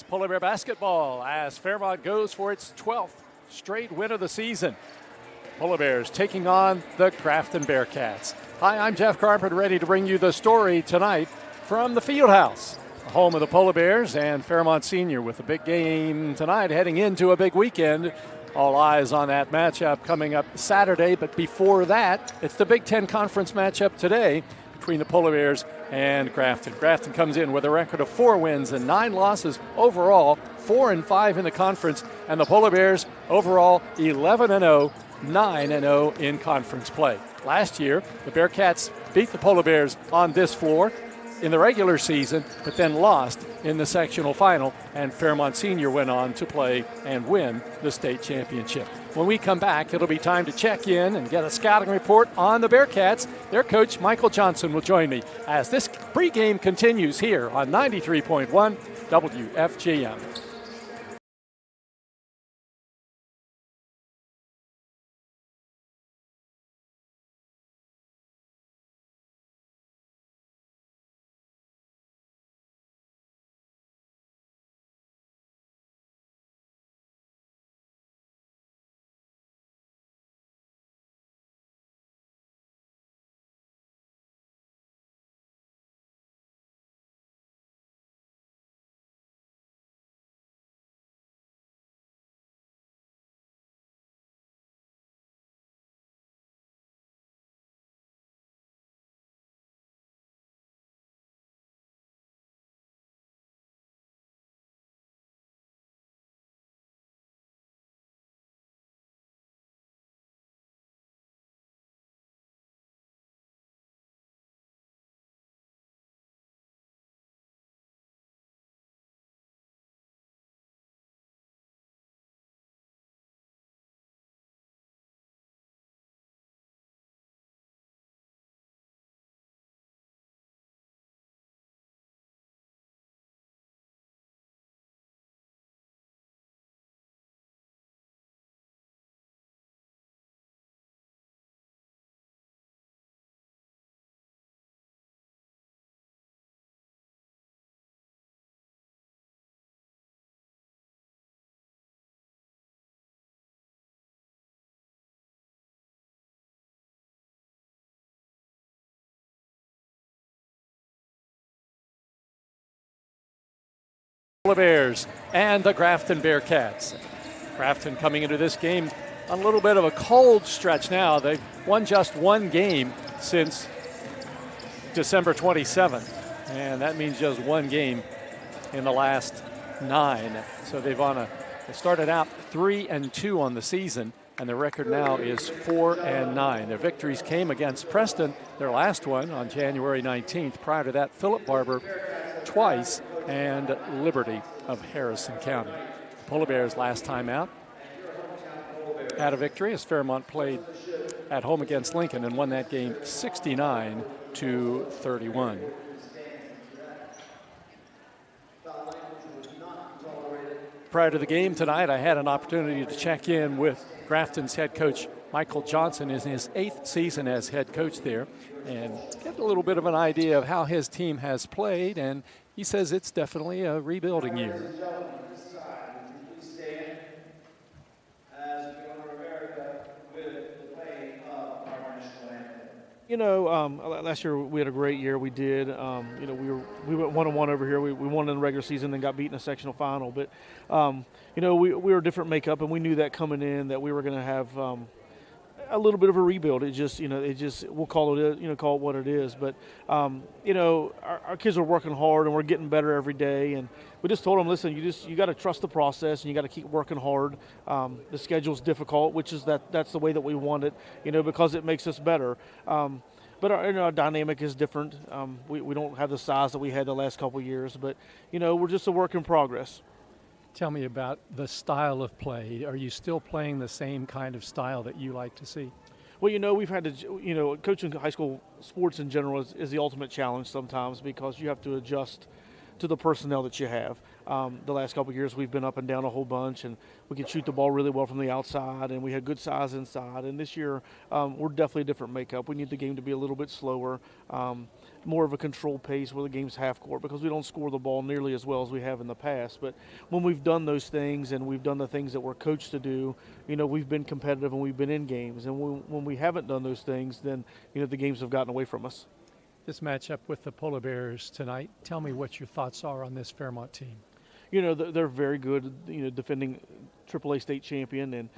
Polar Bear basketball as Fairmont goes for its 12th straight win of the season. Polar Bears taking on the Grafton Bearcats. Hi, I'm Jeff Carpenter, ready to bring you the story tonight from the Fieldhouse, home of the Polar Bears and Fairmont Senior, with a big game tonight heading into a big weekend. All eyes on that matchup coming up Saturday, but before that, it's the Big Ten Conference matchup today between the Polar Bears and Grafton. Grafton comes in with a record of 4 wins and 9 losses overall, 4-5 in the conference, and the Polar Bears overall 11-0, 9-0 in conference play. Last year, the Bearcats beat the Polar Bears on this floor in the regular season, but then lost in the sectional final, and Fairmont Senior went on to play and win the state championship. When we come back, it'll be time to check in and get a scouting report on the Bearcats. Their coach, Michael Johnson, will join me as this pregame continues here on 93.1 WFGM. Bears and the Grafton Bearcats. Grafton coming into this game on a little bit of a cold stretch now. They've won just one game since December 27th, and that means just one game in the last 9. So they started out 3-2 on the season, and their record now is 4-9. Their victories came against Preston, their last one on January 19th. Prior to that, Philip Barber twice, and Liberty of Harrison County. Polar Bears last time out had a victory as Fairmont played at home against Lincoln and won that game 69-31. Prior to the game tonight, I had an opportunity to check in with Grafton's head coach Michael Johnson in his 8th season as head coach there, and get a little bit of an idea of how his team has played, and he says it's definitely a rebuilding year. Last year we had a great year. We did. We went 1-1 over here. We won in the regular season, then got beat in the sectional final. But we were a different makeup, and we knew that coming in that we were going to have a little bit of a rebuild. We'll call it what it is. But our kids are working hard, and we're getting better every day. And we just told them, listen, you got to trust the process, and you got to keep working hard. The schedule's difficult, which is that's the way that we want it, because it makes us better. But our dynamic is different. We don't have the size that we had the last couple of years, but we're just a work in progress. Tell me about the style of play. Are you still playing the same kind of style that you like to see? Well, we've had to, coaching high school sports in general is the ultimate challenge sometimes, because you have to adjust to the personnel that you have. The last couple of years we've been up and down a whole bunch, and we can shoot the ball really well from the outside, and we had good size inside. And this year we're definitely a different makeup. We need the game to be a little bit slower, more of a controlled pace where the game's half court, because we don't score the ball nearly as well as we have in the past. But when we've done those things and we've done the things that we're coached to do, we've been competitive and we've been in games. And when we haven't done those things, then the games have gotten away from us. This matchup with the Polar Bears tonight, tell me what your thoughts are on this Fairmont team. They're very good, defending AAA state champion, and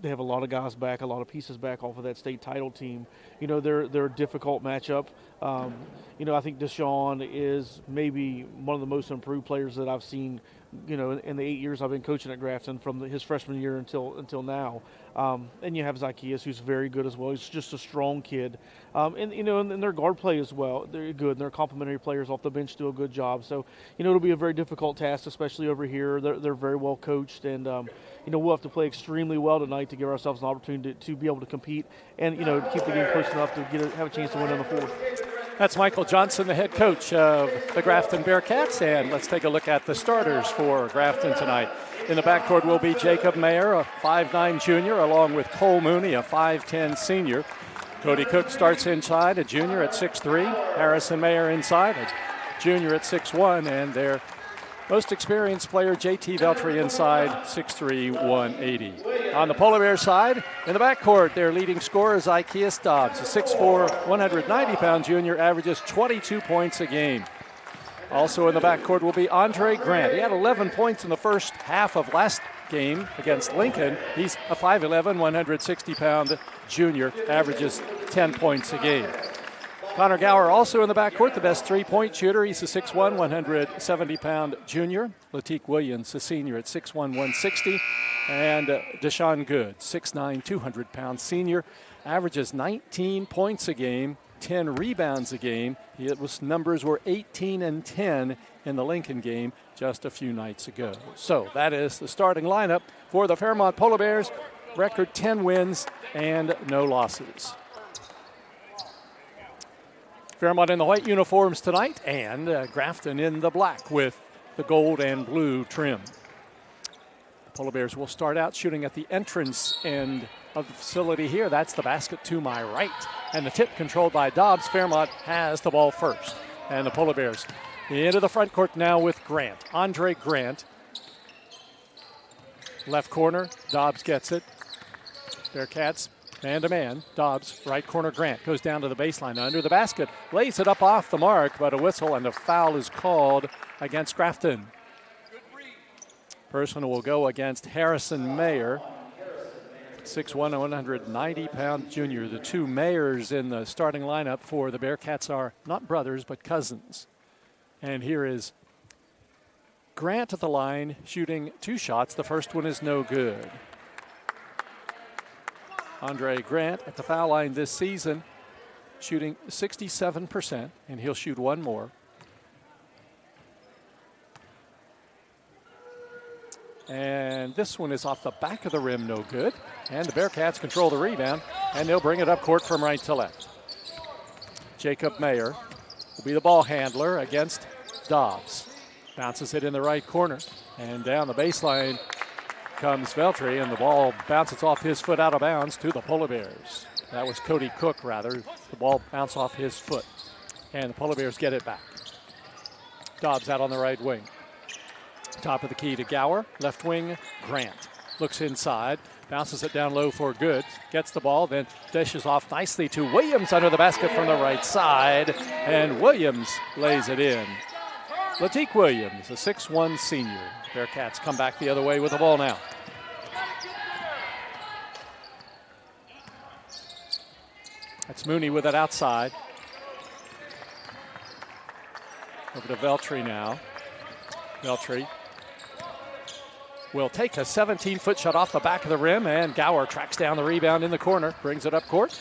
they have a lot of guys back, a lot of pieces back off of that state title team. They're a difficult matchup. I think Deshaun is maybe one of the most improved players that I've seen, in the 8 years I've been coaching at Grafton, from his freshman year until now. And you have Zacchaeus, who's very good as well. He's just a strong kid. And their guard play as well. They're good, and their complementary players off the bench do a good job. So, it'll be a very difficult task, especially over here. They're very well coached, and we'll have to play extremely well tonight to give ourselves an opportunity to be able to compete and, keep the game close enough to have a chance to win in the fourth. That's Michael Johnson, the head coach of the Grafton Bearcats, and let's take a look at the starters for Grafton tonight. In the backcourt will be Jacob Mayer, a 5'9 junior, along with Cole Mooney, a 5'10 senior. Cody Cook starts inside, a junior at 6'3. Harrison Mayer inside, a junior at 6'1, and their most experienced player, J.T. Veltri, inside, 6'3", 180. On the Polar Bear side, in the backcourt, their leading scorer is Zacchaeus Dobbs, a 6'4", 190-pound junior, averages 22 points a game. Also in the backcourt will be Andre Grant. He had 11 points in the first half of last game against Lincoln. He's a 5'11", 160-pound junior, averages 10 points a game. Connor Gower also in the backcourt, the best three-point shooter. He's a 6'1", 170-pound junior. Latique Williams, a senior at 6'1", 160. And Deshaun Good, 6'9", 200-pound senior, averages 19 points a game, 10 rebounds a game. His numbers were 18 and 10 in the Lincoln game just a few nights ago. So that is the starting lineup for the Fairmont Polar Bears. Record 10 wins and no losses. Fairmont in the white uniforms tonight, and Grafton in the black with the gold and blue trim. The Polar Bears will start out shooting at the entrance end of the facility here. That's the basket to my right. And the tip controlled by Dobbs. Fairmont has the ball first. And the Polar Bears into the front court now with Grant. Andre Grant. Left corner, Dobbs gets it. Bearcats man-to-man. Dobbs, right corner, Grant goes down to the baseline under the basket. Lays it up off the mark, but a whistle and a foul is called against Grafton. Personal will go against Harrison Mayer. 6'1", 190-pound junior. The two Mayers in the starting lineup for the Bearcats are not brothers, but cousins. And here is Grant at the line, shooting two shots. The first one is no good. Andre Grant at the foul line this season, shooting 67%, and he'll shoot one more. And this one is off the back of the rim, no good. And the Bearcats control the rebound, and they'll bring it up court from right to left. Jacob Mayer will be the ball handler against Dobbs. Bounces it in the right corner, and down the baseline comes Veltri, and the ball bounces off his foot out of bounds to the Polar Bears. That was Cody Cook, rather. The ball bounced off his foot, and the Polar Bears get it back. Dobbs out on the right wing. Top of the key to Gower. Left wing, Grant. Looks inside, bounces it down low for Good. Gets the ball, then dishes off nicely to Williams under the basket from the right side, and Williams lays it in. Latique Williams, a 6'1 senior. Bearcats come back the other way with the ball now. That's Mooney with it outside. Over to Veltri now. Veltri will take a 17-foot shot off the back of the rim, and Gower tracks down the rebound in the corner, brings it up court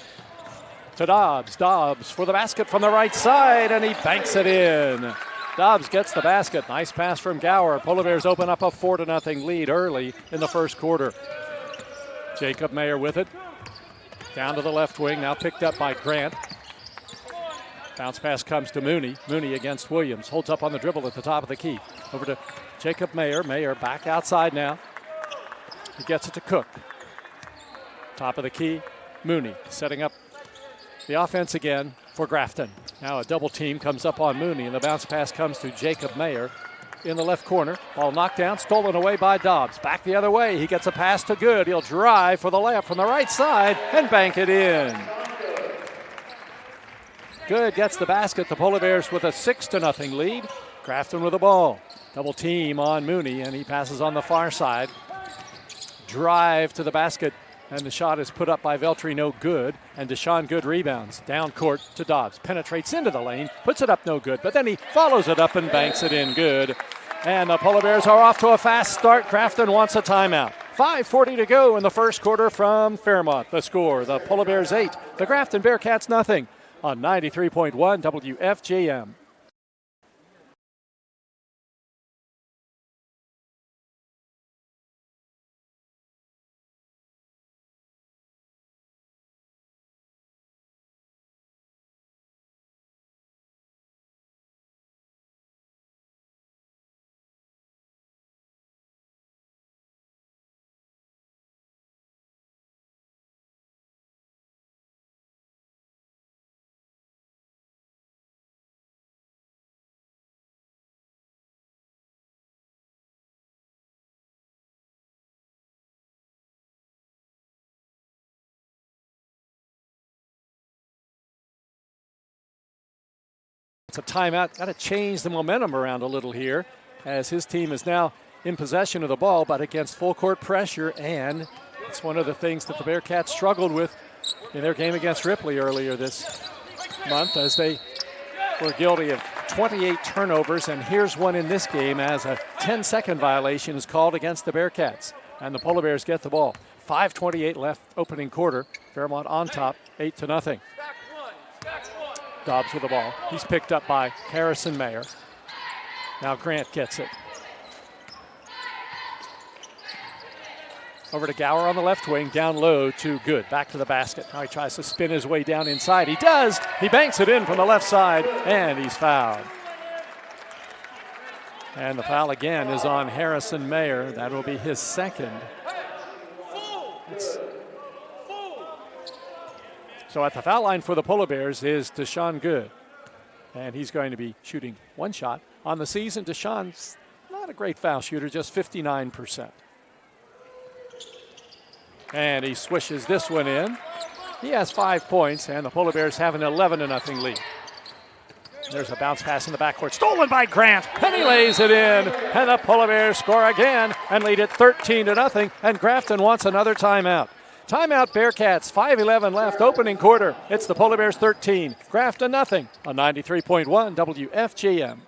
to Dobbs. Dobbs for the basket from the right side, and he banks it in. Dobbs gets the basket. Nice pass from Gower. Polar Bears open up a 4-0 lead early in the first quarter. Jacob Mayer with it. Down to the left wing, now picked up by Grant. Bounce pass comes to Mooney. Mooney against Williams. Holds up on the dribble at the top of the key. Over to Jacob Mayer. Mayer back outside now. He gets it to Cook. Top of the key. Mooney setting up the offense again for Grafton. Now a double team comes up on Mooney, and the bounce pass comes to Jacob Mayer in the left corner. Ball knocked down, stolen away by Dobbs. Back the other way. He gets a pass to Good. He'll drive for the layup from the right side and bank it in. Good gets the basket. The Polar Bears with a 6-0 lead. Grafton with the ball. Double team on Mooney, and he passes on the far side. Drive to the basket, and the shot is put up by Veltri, no good. And Deshaun Good rebounds. Down court to Dobbs. Penetrates into the lane, puts it up, no good. But then he follows it up and banks it in, good. And the Polar Bears are off to a fast start. Grafton wants a timeout. 5:40 to go in the first quarter from Fairmont. The score, the Polar Bears 8, the Grafton Bearcats nothing. On 93.1 WFGM. It's a timeout. Got to change the momentum around a little here, as his team is now in possession of the ball, but against full court pressure, and it's one of the things that the Bearcats struggled with in their game against Ripley earlier this month, as they were guilty of 28 turnovers, and here's one in this game as a 10-second violation is called against the Bearcats, and the Polar Bears get the ball. 5:28 left, opening quarter. Fairmont on top, 8-0. Dobbs with the ball. He's picked up by Harrison Mayer. Now Grant gets it. Over to Gower on the left wing, down low to Good. Back to the basket. Now he tries to spin his way down inside. He does. He banks it in from the left side, and he's fouled. And the foul again is on Harrison Mayer. That will be his second. So at the foul line for the Polar Bears is Deshaun Good. And he's going to be shooting one shot. On the season, Deshaun's not a great foul shooter, just 59%. And he swishes this one in. He has 5 points, and the Polar Bears have an 11-0 lead. There's a bounce pass in the backcourt, stolen by Grant, and he lays it in. And the Polar Bears score again and lead it 13-0, and Grafton wants another timeout. Timeout Bearcats, 5:11 left, opening quarter. It's the Polar Bears 13, Grafton nothing on 93.1 WFGM.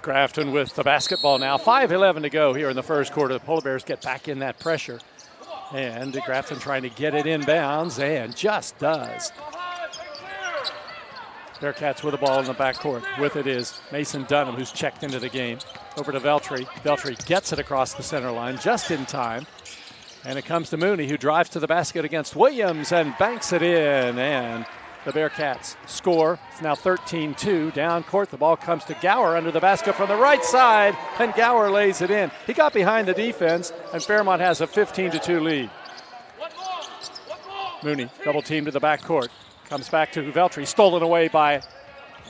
Grafton with the basketball now. 5:11 to go here in the first quarter. The Polar Bears get back in that pressure. And Grafton trying to get it inbounds, and just does. Bearcats with the ball in the backcourt. With it is Mason Dunham, who's checked into the game. Over to Veltri. Veltri gets it across the center line just in time. And it comes to Mooney, who drives to the basket against Williams and banks it in. And The Bearcats score. It's now 13-2. Down court, the ball comes to Gower under the basket from the right side, and Gower lays it in. He got behind the defense, and Fairmont has a 15-2 lead. Mooney, double team to the backcourt. Comes back to Veltri, stolen away by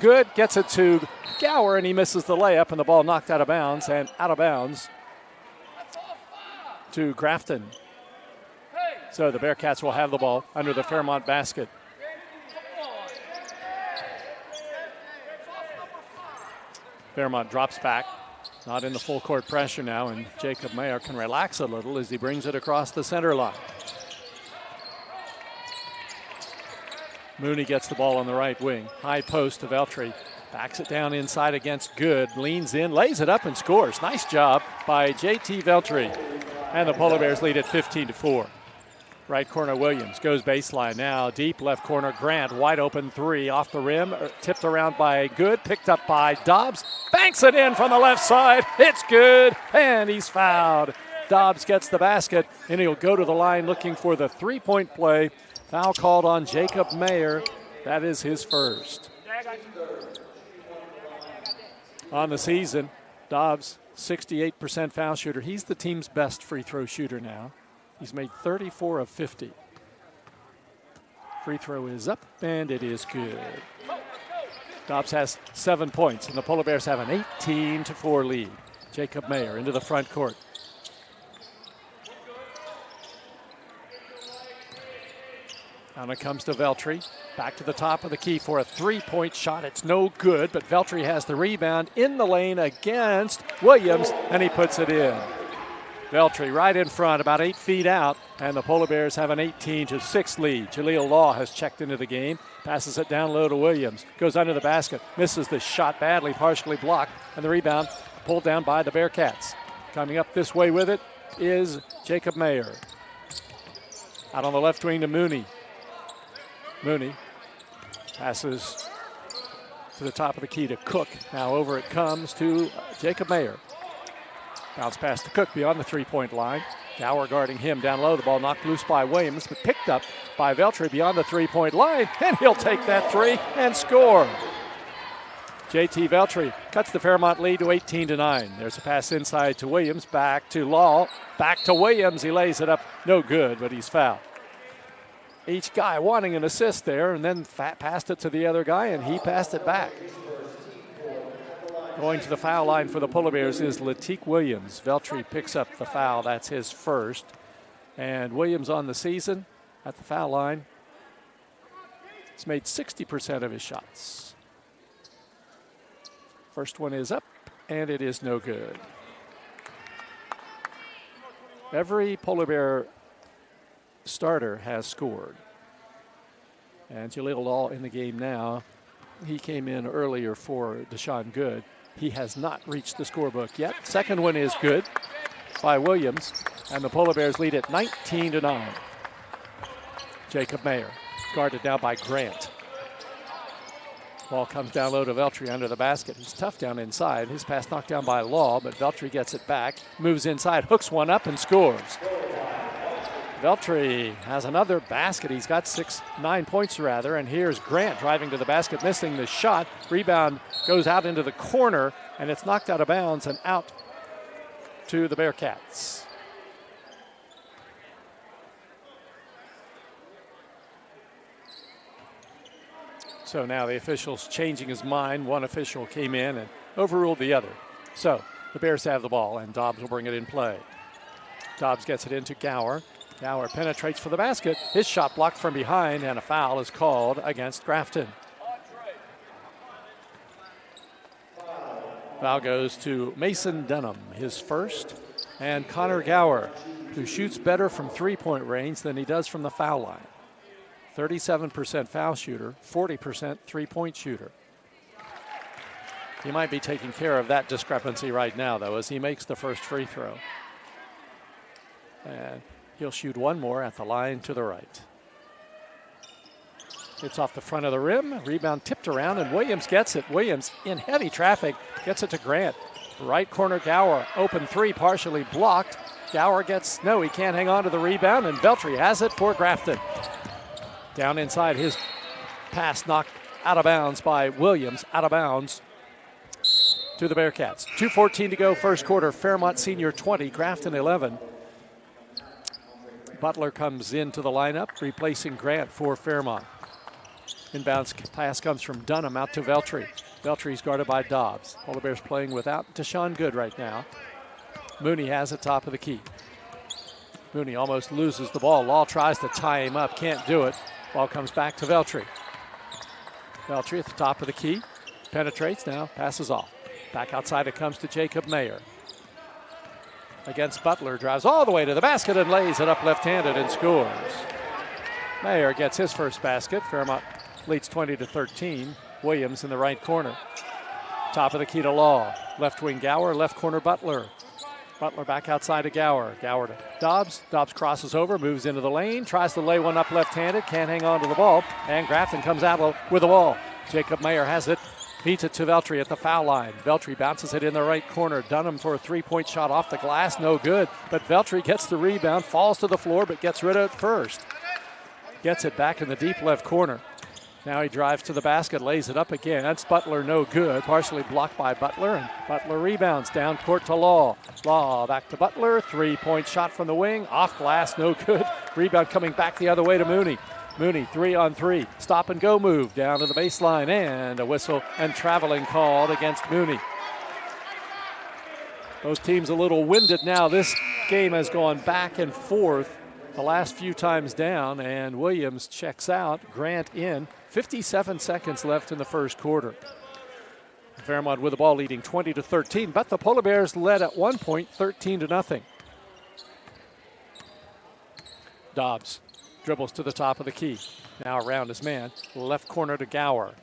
Good. Gets it to Gower, and he misses the layup, and the ball knocked out of bounds, and out of bounds to Grafton. So the Bearcats will have the ball under the Fairmont basket. Fairmont drops back, not in the full court pressure now, and Jacob Mayer can relax a little as he brings it across the center line. Mooney gets the ball on the right wing. High post to Veltri. Backs it down inside against Good. Leans in, lays it up, and scores. Nice job by J.T. Veltri. And the Polar Bears lead at 15-4. Right corner, Williams goes baseline now. Deep left corner, Grant. Wide open three off the rim. Tipped around by Good. Picked up by Dobbs. Banks it in from the left side. It's Good. And he's fouled. Dobbs gets the basket, and he'll go to the line looking for the three-point play. Foul called on Jacob Mayer. That is his first. On the season, Dobbs, 68% foul shooter. He's the team's best free throw shooter now. He's made 34 of 50. Free throw is up, and it is good. Dobbs has 7 points, and the Polar Bears have an 18-4 lead. Jacob Mayer into the front court. Now it comes to Veltri. Back to the top of the key for a three-point shot. It's no good, but Veltri has the rebound in the lane against Williams, and he puts it in. Veltri right in front, about 8 feet out, and the Polar Bears have an 18-6 lead. Jaleel Law has checked into the game, passes it down low to Williams, goes under the basket, misses the shot badly, partially blocked, and the rebound pulled down by the Bearcats. Coming up this way with it is Jacob Mayer. Out on the left wing to Mooney. Mooney passes to the top of the key to Cook. Now over it comes to Jacob Mayer. Bounce pass to Cook beyond the three-point line. Gower guarding him down low. The ball knocked loose by Williams, but picked up by Veltri beyond the three-point line, and he'll take that three and score. J.T. Veltri cuts the Fairmont lead to 18-9. There's a pass inside to Williams, back to Law, back to Williams. He lays it up, no good, but he's fouled. Each guy wanting an assist there, and then passed it to the other guy, and he passed it back. Going to the foul line for the Polar Bears is Latique Williams. Veltri picks up the foul. That's his first. And Williams on the season at the foul line. He's made 60% of his shots. First one is up, and it is no good. Every Polar Bear starter has scored. And Jaleel Law in the game now. He came in earlier for Deshaun Good. He has not reached the scorebook yet. Second one is good by Williams, and the Polar Bears lead it 19-9. Jacob Mayer, guarded now by Grant. Ball comes down low to Veltri under the basket. He's tough down inside. His pass knocked down by Law, but Veltri gets it back, moves inside, hooks one up, and scores. Veltri has another basket. He's got 9 points rather, and here's Grant driving to the basket, missing the shot. Rebound goes out into the corner, and it's knocked out of bounds and out to the Bearcats. So now the official's changing his mind. One official came in and overruled the other. So the Bears have the ball, and Dobbs will bring it in play. Dobbs gets it into Gower. Gower penetrates for the basket. His shot blocked from behind, and a foul is called against Grafton. Foul goes to Mason Dunham, his first, and Connor Gower, who shoots better from three-point range than he does from the foul line. 37% foul shooter, 40% three-point shooter. He might be taking care of that discrepancy right now, though, as he makes the first free throw. And he'll shoot one more at the line to the right. It's off the front of the rim. Rebound tipped around, and Williams gets it. Williams in heavy traffic gets it to Grant. Right corner, Gower. Open three, partially blocked. Gower gets, no, he can't hang on to the rebound, and Veltri has it for Grafton. Down inside, his pass knocked out of bounds by Williams, out of bounds to the Bearcats. 2:14 to go, first quarter. Fairmont Senior 20, Grafton 11. Butler comes into the lineup, replacing Grant for Fairmont. Inbounds pass comes from Dunham out to Veltri. Veltri's guarded by Dobbs. Polar Bears playing without Deshaun Good right now. Mooney has it top of the key. Mooney almost loses the ball. Law tries to tie him up, can't do it. Ball comes back to Veltri. Veltri at the top of the key. Penetrates now, passes off. Back outside it comes to Jacob Mayer. Against Butler, drives all the way to the basket and lays it up left-handed and scores. Mayer gets his first basket. Fairmont leads 20-13. Williams in the right corner. Top of the key to Law. Left wing Gower, left corner Butler. Butler back outside to Gower. Gower to Dobbs. Dobbs crosses over, moves into the lane, tries to lay one up left-handed, can't hang on to the ball, and Grafton comes out with the ball. Jacob Mayer has it, feeds it to Veltri at the foul line. Veltri bounces it in the right corner. Dunham for a three-point shot off the glass, no good. But Veltri gets the rebound, falls to the floor, but gets rid of it first. Gets it back in the deep left corner. Now he drives to the basket, lays it up again. That's Butler, no good. Partially blocked by Butler, and Butler rebounds down court to Law. Law back to Butler, three-point shot from the wing, off glass, no good. Rebound coming back the other way to Mooney. Mooney, 3-on-3, stop and go move down to the baseline, and a whistle and traveling called against Mooney. Those teams a little winded now. This game has gone back and forth the last few times down, and Williams checks out, Grant in. 57 seconds left in the first quarter. Fairmont with the ball leading 20-13, but the Polar Bears led at one point 13-0. Dobbs dribbles to the top of the key. Now around his man, left corner to Gower.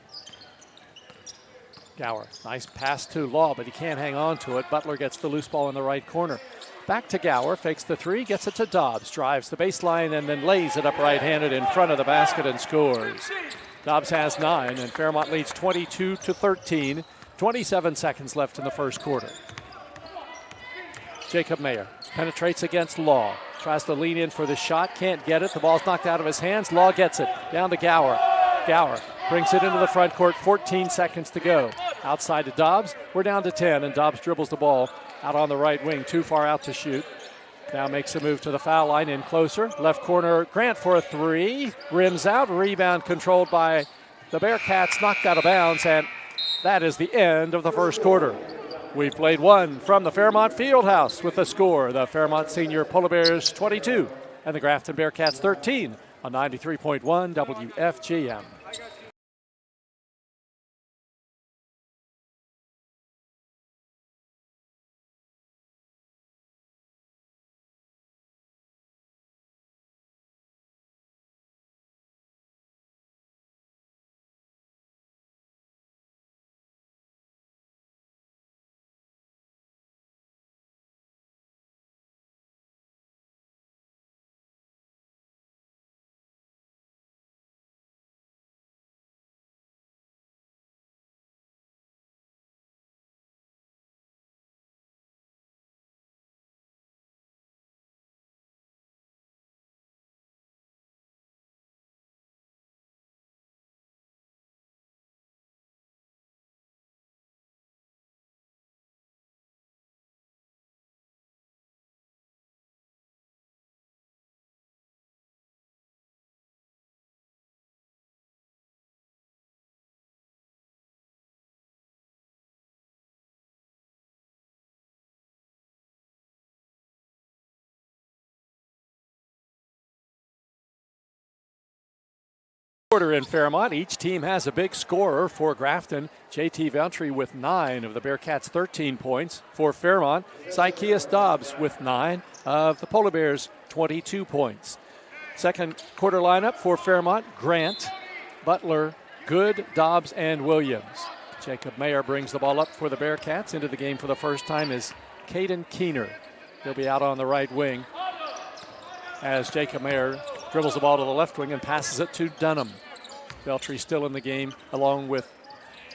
Gower, nice pass to Law, but he can't hang on to it. Butler gets the loose ball in the right corner. Back to Gower, fakes the three, gets it to Dobbs, drives the baseline, and then lays it up right-handed in front of the basket and scores. Dobbs has 9, and Fairmont leads 22-13. 27 seconds left in the first quarter. Jacob Mayer penetrates against Law. Tries to lean in for the shot, can't get it. The ball's knocked out of his hands. Law gets it, down to Gower. Gower brings it into the front court, 14 seconds to go. Outside to Dobbs, we're down to 10, and Dobbs dribbles the ball out on the right wing, too far out to shoot. Now makes a move to the foul line, in closer. Left corner, Grant for a three. Rims out, rebound controlled by the Bearcats, knocked out of bounds, and that is the end of the first quarter. We've played one from the Fairmont Fieldhouse with the score. The Fairmont Senior Polar Bears 22 and the Grafton Bearcats 13 on 93.1 WFGM. Quarter in Fairmont. Each team has a big scorer. For Grafton, JT Veltri with 9 of the Bearcats' 13 points. For Fairmont, Sykeas Dobbs with 9 of the Polar Bears' 22 points. Second quarter lineup for Fairmont: Grant, Butler, Good, Dobbs, and Williams. Jacob Mayer brings the ball up for the Bearcats. Into the game for the first time is Caden Keener. He'll be out on the right wing as Jacob Mayer dribbles the ball to the left wing and passes it to Dunham. Veltri still in the game along with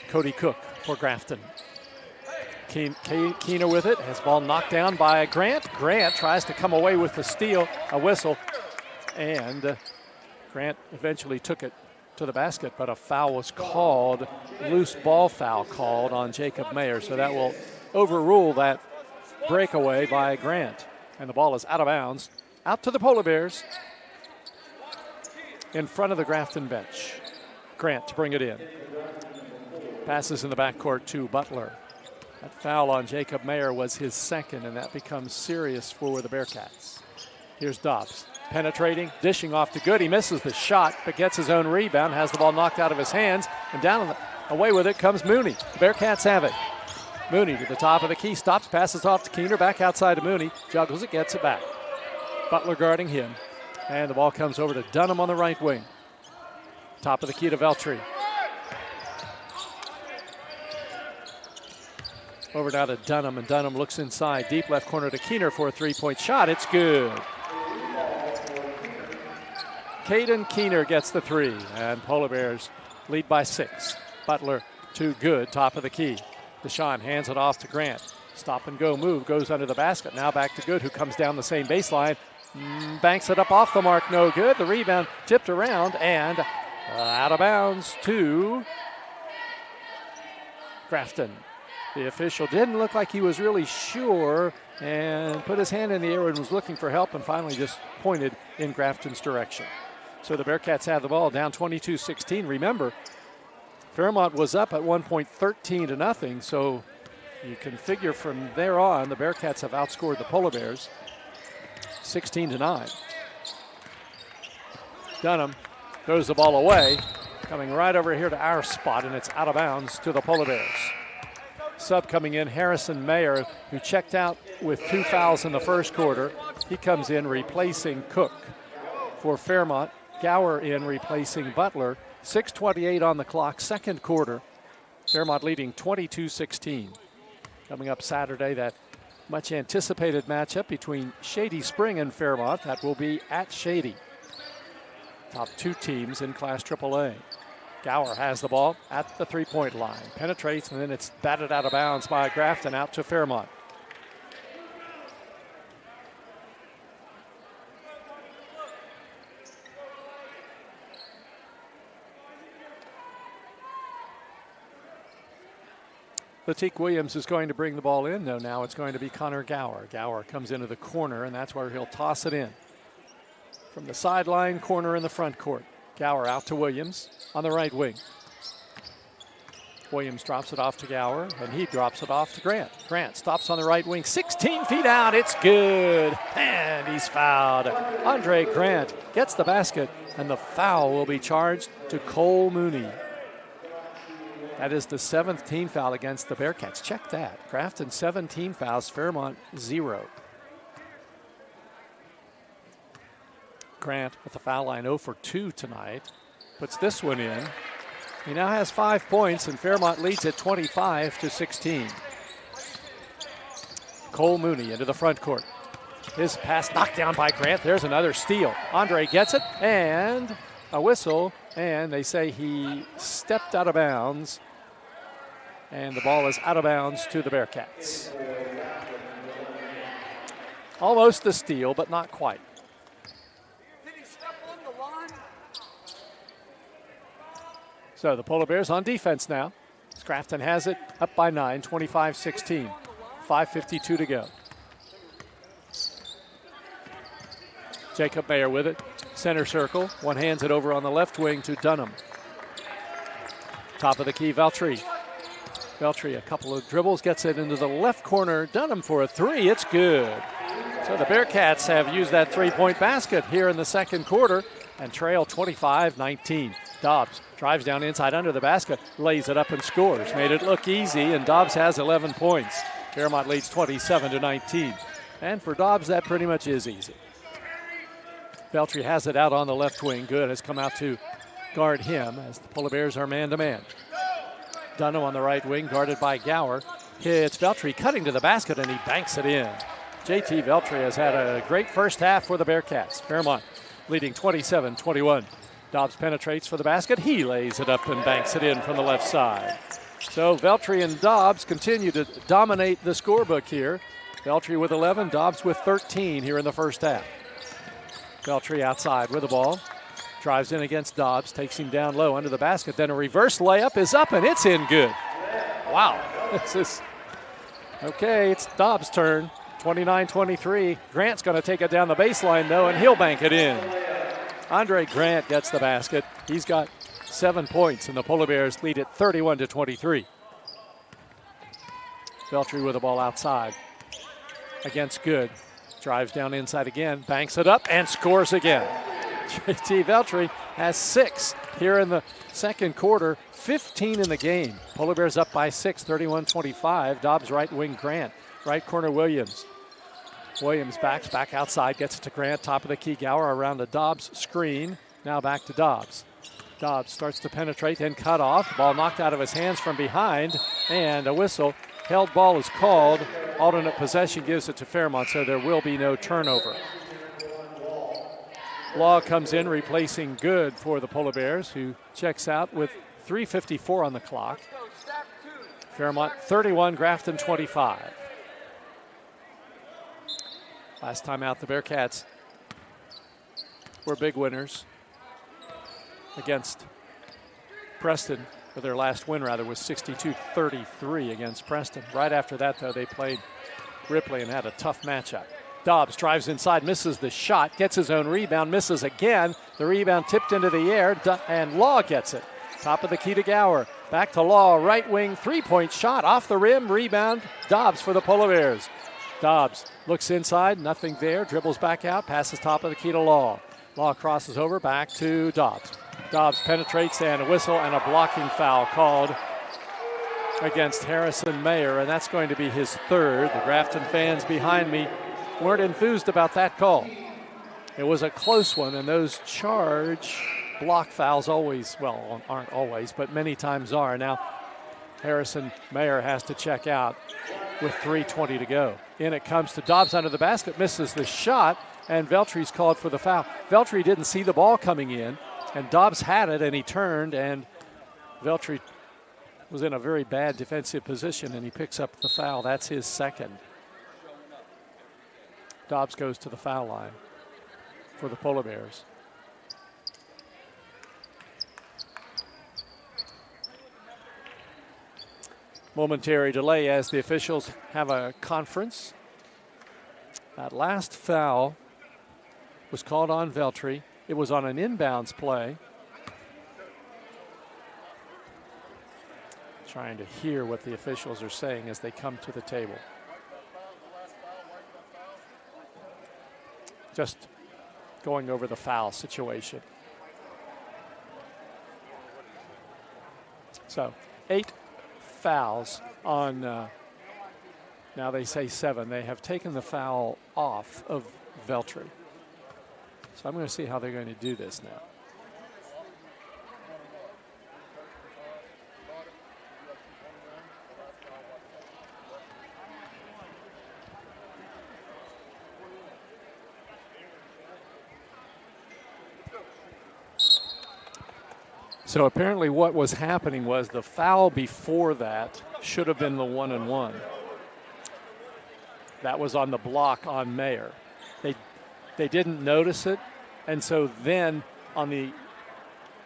Cody Cook for Grafton. Keener with it. His ball knocked down by Grant. Grant tries to come away with the steal, a whistle, and Grant eventually took it to the basket, but a foul was called, loose ball foul called on Jacob Mayer. So that will overrule that breakaway by Grant. And the ball is out of bounds, out to the Polar Bears in front of the Grafton bench. Grant to bring it in. Passes in the backcourt to Butler. That foul on Jacob Mayer was his second, and that becomes serious for the Bearcats. Here's Dobbs. Penetrating, dishing off to Good. He misses the shot, but gets his own rebound, has the ball knocked out of his hands, and down away with it comes Mooney. The Bearcats have it. Mooney to the top of the key, stops, passes off to Keener, back outside to Mooney, juggles it, gets it back. Butler guarding him, and the ball comes over to Dunham on the right wing. Top of the key to Veltri. Over now to Dunham, and Dunham looks inside, deep left corner to Keener for a three-point shot. It's good. Caden Keener gets the three, and Polar Bears lead by 6. Butler to Good, top of the key. Deshaun hands it off to Grant. Stop and go move, goes under the basket. Now back to Good, who comes down the same baseline. Banks it up off the mark, no good. The rebound tipped around and out of bounds to Grafton. The official didn't look like he was really sure and put his hand in the air and was looking for help and finally just pointed in Grafton's direction. So the Bearcats have the ball down 22-16. Remember, Fairmont was up at one point 13-0, so you can figure from there on the Bearcats have outscored the Polar Bears 16-9. Dunham throws the ball away, coming right over here to our spot, and it's out of bounds to the Polar Bears. Sub coming in, Harrison Mayer, who checked out with 2 fouls in the first quarter. He comes in replacing Cook. For Fairmont, Gower in replacing Butler. 6:28 on the clock, second quarter. Fairmont leading 22-16. Coming up Saturday, that much anticipated matchup between Shady Spring and Fairmont. That will be at Shady. Top 2 teams in Class AAA. Gower has the ball at the three-point line. Penetrates, and then it's batted out of bounds by Grafton out to Fairmont. Latique Williams is going to bring the ball in, though. Now it's going to be Connor Gower. Gower comes into the corner, and that's where he'll toss it in. From the sideline, corner in the front court. Gower out to Williams on the right wing. Williams drops it off to Gower, and he drops it off to Grant. Grant stops on the right wing, 16 feet out, it's good, and he's fouled. Andre Grant gets the basket, and the foul will be charged to Cole Mooney. That is the 7th team foul against the Bearcats. Check that. Grafton 17 fouls, Fairmont 0. Grant with the foul line 0 for 2 tonight. Puts this one in. He now has 5 points, and Fairmont leads at 25-16. Cole Mooney into the front court. His pass knocked down by Grant. There's another steal. Andre gets it, and a whistle, and they say he stepped out of bounds, and the ball is out of bounds to the Bearcats. Almost a steal, but not quite. So the Polar Bears on defense now. Grafton has it up by 9, 25-16. 5:52 to go. Jacob Mayer with it. Center circle. One hands it over on the left wing to Dunham. Top of the key, Veltri. Veltri, a couple of dribbles, gets it into the left corner. Dunham for a three. It's good. So the Bearcats have used that three-point basket here in the second quarter and trail 25-19. Dobbs drives down inside under the basket, lays it up and scores. Made it look easy, and Dobbs has 11 points. Fairmont leads 27-19. And for Dobbs, that pretty much is easy. Veltri has it out on the left wing. Good has come out to guard him as the Polar Bears are man-to-man. Dunham on the right wing, guarded by Gower. It's Veltri cutting to the basket, and he banks it in. JT Veltri has had a great first half for the Bearcats. Fairmont leading 27-21. Dobbs penetrates for the basket. He lays it up and banks it in from the left side. So Veltri and Dobbs continue to dominate the scorebook here. Veltri with 11, Dobbs with 13 here in the first half. Veltri outside with the ball. Drives in against Dobbs, takes him down low under the basket. Then a reverse layup is up, and it's in good. Wow. This is okay. It's Dobbs' turn. 29-23. Grant's going to take it down the baseline, though, and he'll bank it in. Andre Grant gets the basket. He's got 7 points, and the Polar Bears lead it 31-23. Veltri with the ball outside against Good. Drives down inside again, banks it up, and scores again. JT Veltri has 6 here in the second quarter, 15 in the game. Polar Bears up by 6, 31-25. Dobbs right wing Grant. Right corner Williams. Williams backs back outside, gets it to Grant. Top of the key, Gower around the Dobbs screen. Now back to Dobbs. Dobbs starts to penetrate, then cut off. Ball knocked out of his hands from behind, and a whistle. Held ball is called. Alternate possession gives it to Fairmont, so there will be no turnover. Law comes in, replacing Good for the Polar Bears, who checks out with 3:54 on the clock. Fairmont 31, Grafton 25. Last time out, the Bearcats were big winners against Preston, or their last win, rather, was 62-33 against Preston. Right after that, though, they played Ripley and had a tough matchup. Dobbs drives inside, misses the shot, gets his own rebound, misses again. The rebound tipped into the air, and Law gets it. Top of the key to Gower. Back to Law, right wing, three-point shot, off the rim, rebound, Dobbs for the Polar Bears. Dobbs looks inside, nothing there, dribbles back out, passes top of the key to Law. Law crosses over, back to Dobbs. Dobbs penetrates, and a whistle and a blocking foul called against Harrison Mayer, and that's going to be his third. The Grafton fans behind me weren't enthused about that call. It was a close one, and those charge block fouls always, well, aren't always, but many times are. Now, Harrison Mayer has to check out with 3:20 to go. In it comes to Dobbs under the basket, misses the shot, and Veltri's called for the foul. Veltri didn't see the ball coming in, and Dobbs had it, and he turned, and Veltri was in a very bad defensive position, and he picks up the foul. That's his second. Dobbs goes to the foul line for the Polar Bears. Momentary delay as the officials have a conference. That last foul was called on Veltri. It was on an inbounds play. Trying to hear what the officials are saying as they come to the table. Just going over the foul situation. So 8 fouls on, now they say 7. They have taken the foul off of Veltri. So I'm going to see how they're going to do this now. So apparently what was happening was the foul before that should have been the 1-and-1. That was on the block on Mayer. They didn't notice it, and so then on the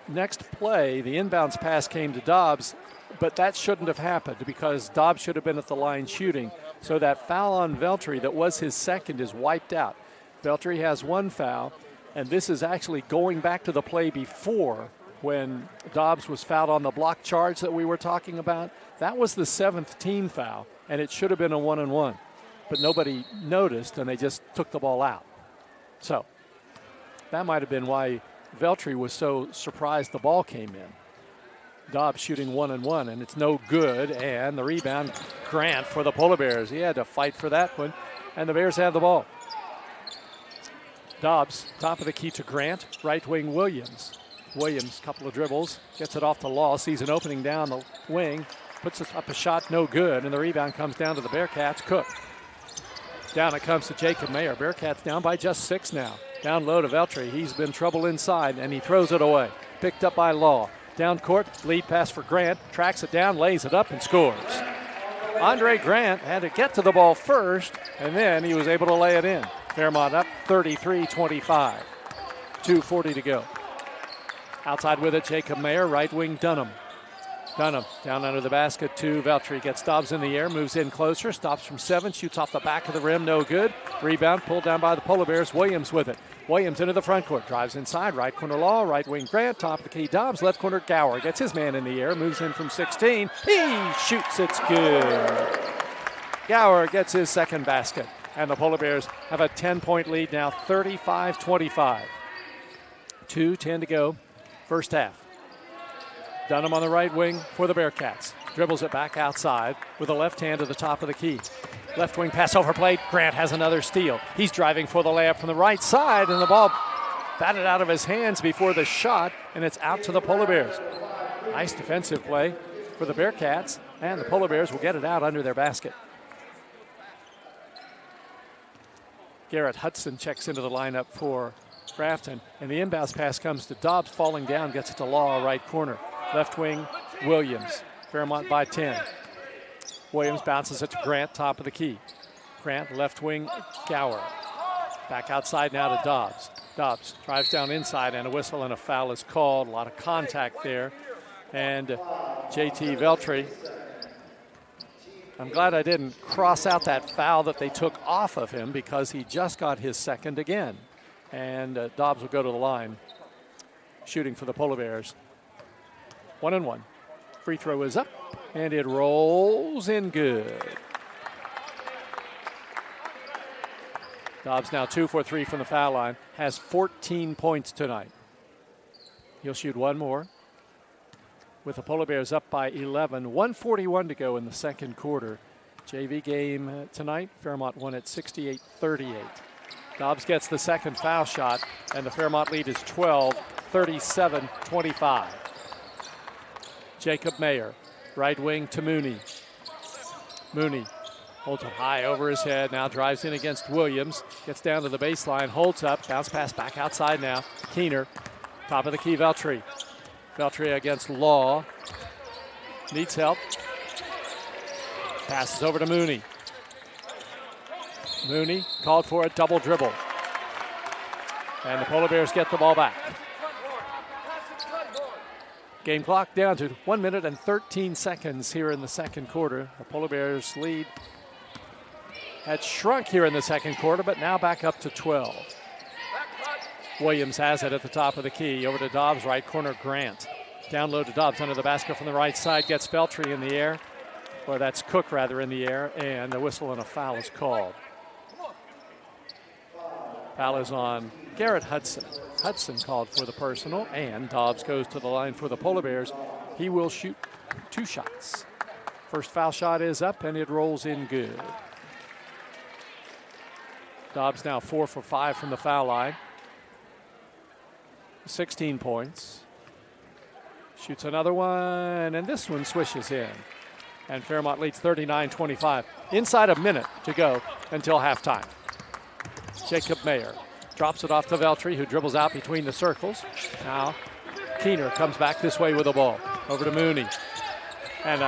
next play, the inbounds pass came to Dobbs, but that shouldn't have happened because Dobbs should have been at the line shooting. So that foul on Veltri that was his second is wiped out. Veltri has 1 foul, and this is actually going back to the play before when Dobbs was fouled on the block charge that we were talking about. That was the 7th team foul, and it should have been a 1-and-1. But nobody noticed, and they just took the ball out. So that might have been why Veltri was so surprised the ball came in. Dobbs shooting 1-and-1, and it's no good, and the rebound, Grant for the Polar Bears. He had to fight for that one, and the Bears have the ball. Dobbs, top of the key to Grant, right wing Williams. Williams, couple of dribbles, gets it off the Law, sees an opening down the wing, puts up a shot, no good, and the rebound comes down to the Bearcats. Cook. Down it comes to Jacob Mayer. Bearcats down by just 6 now. Down low to Veltri. He's been trouble inside, and he throws it away. Picked up by Law. Down court, lead pass for Grant. Tracks it down, lays it up, and scores. Andre Grant had to get to the ball first, and then he was able to lay it in. Fairmont up 33-25. 2:40 to go. Outside with it, Jacob Mayer, right wing Dunham. Dunham down under the basket to Veltri. Gets Dobbs in the air, moves in closer, stops from 7, shoots off the back of the rim, no good. Rebound pulled down by the Polar Bears. Williams with it. Williams into the front court, drives inside, right corner Law, right wing Grant, top of the key Dobbs, left corner Gower. Gets his man in the air, moves in from 16. He shoots, it's good. Gower gets his second basket. And the Polar Bears have a 10-point lead now, 35-25. 2:10 to go, first half. Dunham on the right wing for the Bearcats. Dribbles it back outside with a left hand to the top of the key. Left wing pass overplayed. Grant has another steal. He's driving for the layup from the right side, and the ball batted out of his hands before the shot, and it's out to the Polar Bears. Nice defensive play for the Bearcats, and the Polar Bears will get it out under their basket. Garrett Hudson checks into the lineup for Grafton, and the inbounds pass comes to Dobbs, falling down, gets it to Law, right corner. Left wing, Williams. Fairmont by 10. Williams bounces it to Grant, top of the key. Grant, left wing, Gower. Back outside now to Dobbs. Dobbs drives down inside, and a whistle and a foul is called. A lot of contact there. And JT Veltri, I'm glad I didn't cross out that foul that they took off of him, because he just got his second again. And Dobbs will go to the line, shooting for the Polar Bears. 1-1. Free throw is up, and it rolls in good. Dobbs now 2 for 3 from the foul line, has 14 points tonight. He'll shoot one more, with the Polar Bears up by 11. 1:41 to go in the second quarter. JV game tonight, Fairmont won at 68-38. Dobbs gets the second foul shot, and the Fairmont lead is 12, 37-25. Jacob Mayer, right wing to Mooney. Mooney holds it high over his head, now drives in against Williams, gets down to the baseline, holds up, bounce pass back outside now. Keener, top of the key, Veltri. Veltri against Law, needs help. Passes over to Mooney. Mooney called for a double dribble. And the Polar Bears get the ball back. Game clock down to 1 minute and 13 seconds here in the second quarter. The Polar Bears lead had shrunk here in the second quarter, but now back up to 12. Williams has it at the top of the key. Over to Dobbs, right corner, Grant. Down low to Dobbs under the basket from the right side. Gets Veltri in the air. Or that's Cook, rather, in the air. And the whistle and a foul is called. Foul is on Garrett Hudson. Hudson called for the personal, and Dobbs goes to the line for the Polar Bears. He will shoot 2 shots. First foul shot is up, and it rolls in good. Dobbs now 4 for 5 from the foul line. 16 points. Shoots another one, and this one swishes in. And Fairmont leads 39-25. Inside a minute to go until halftime. Jacob Mayer drops it off to Veltri, who dribbles out between the circles. Now Keener comes back this way with the ball. Over to Mooney. And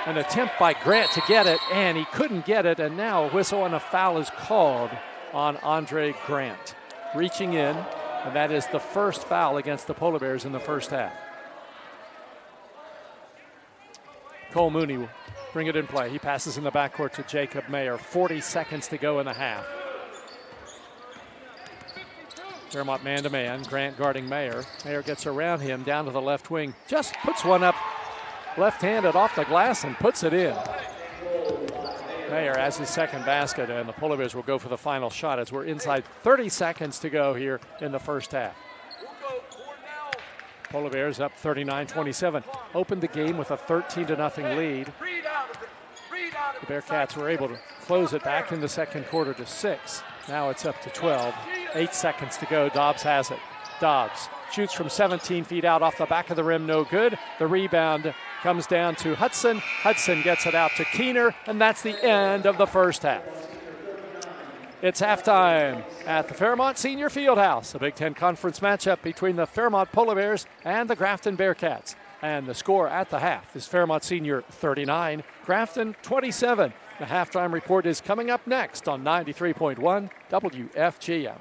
an attempt by Grant to get it, and he couldn't get it, and now a whistle and a foul is called on Andre Grant. Reaching in, and that is the first foul against the Polar Bears in the first half. Cole Mooney will bring it in play. He passes in the backcourt to Jacob Mayer. 40 seconds to go in the half. Fairmont man-to-man. Grant guarding Mayer. Mayer gets around him down to the left wing. Just puts one up left-handed off the glass and puts it in. Mayer has his second basket, and the Polar Bears will go for the final shot as we're inside 30 seconds to go here in the first half. Polar Bears up 39-27. Opened the game with a 13-0 lead. The Bearcats were able to close it back in the second quarter to 6. Now it's up to 12. 8 seconds to go. Dobbs has it. Dobbs shoots from 17 feet out off the back of the rim. No good. The rebound comes down to Hudson. Hudson gets it out to Keener, and that's the end of the first half. It's halftime at the Fairmont Senior Fieldhouse, a Big Ten Conference matchup between the Fairmont Polar Bears and the Grafton Bearcats. And the score at the half is Fairmont Senior 39, Grafton 27. The halftime report is coming up next on 93.1 WFGM.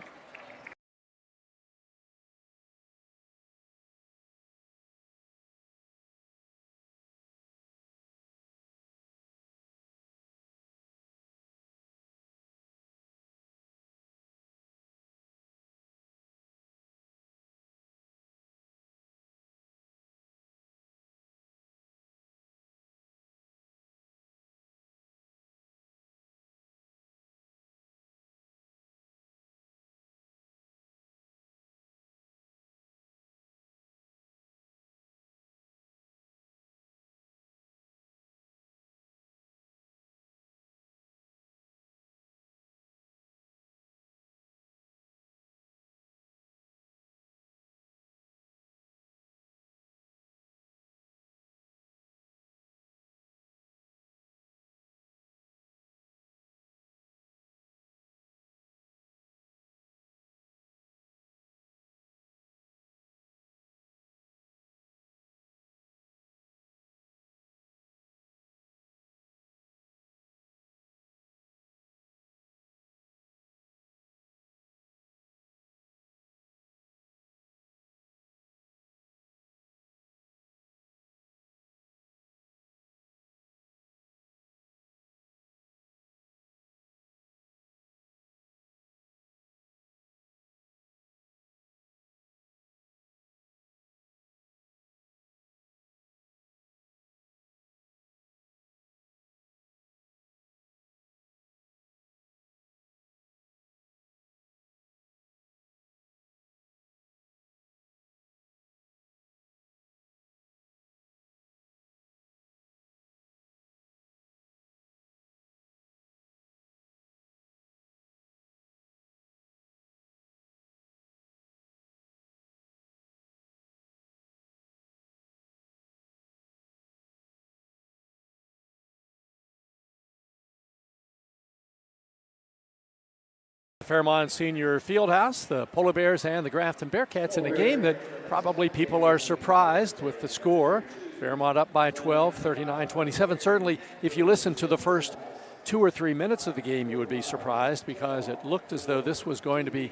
Fairmont Senior Fieldhouse, the Polar Bears and the Grafton Bearcats in a game that probably people are surprised with the score. Fairmont up by 12, 39-27. Certainly, if you listen to the first 2 or 3 minutes of the game, you would be surprised because it looked as though this was going to be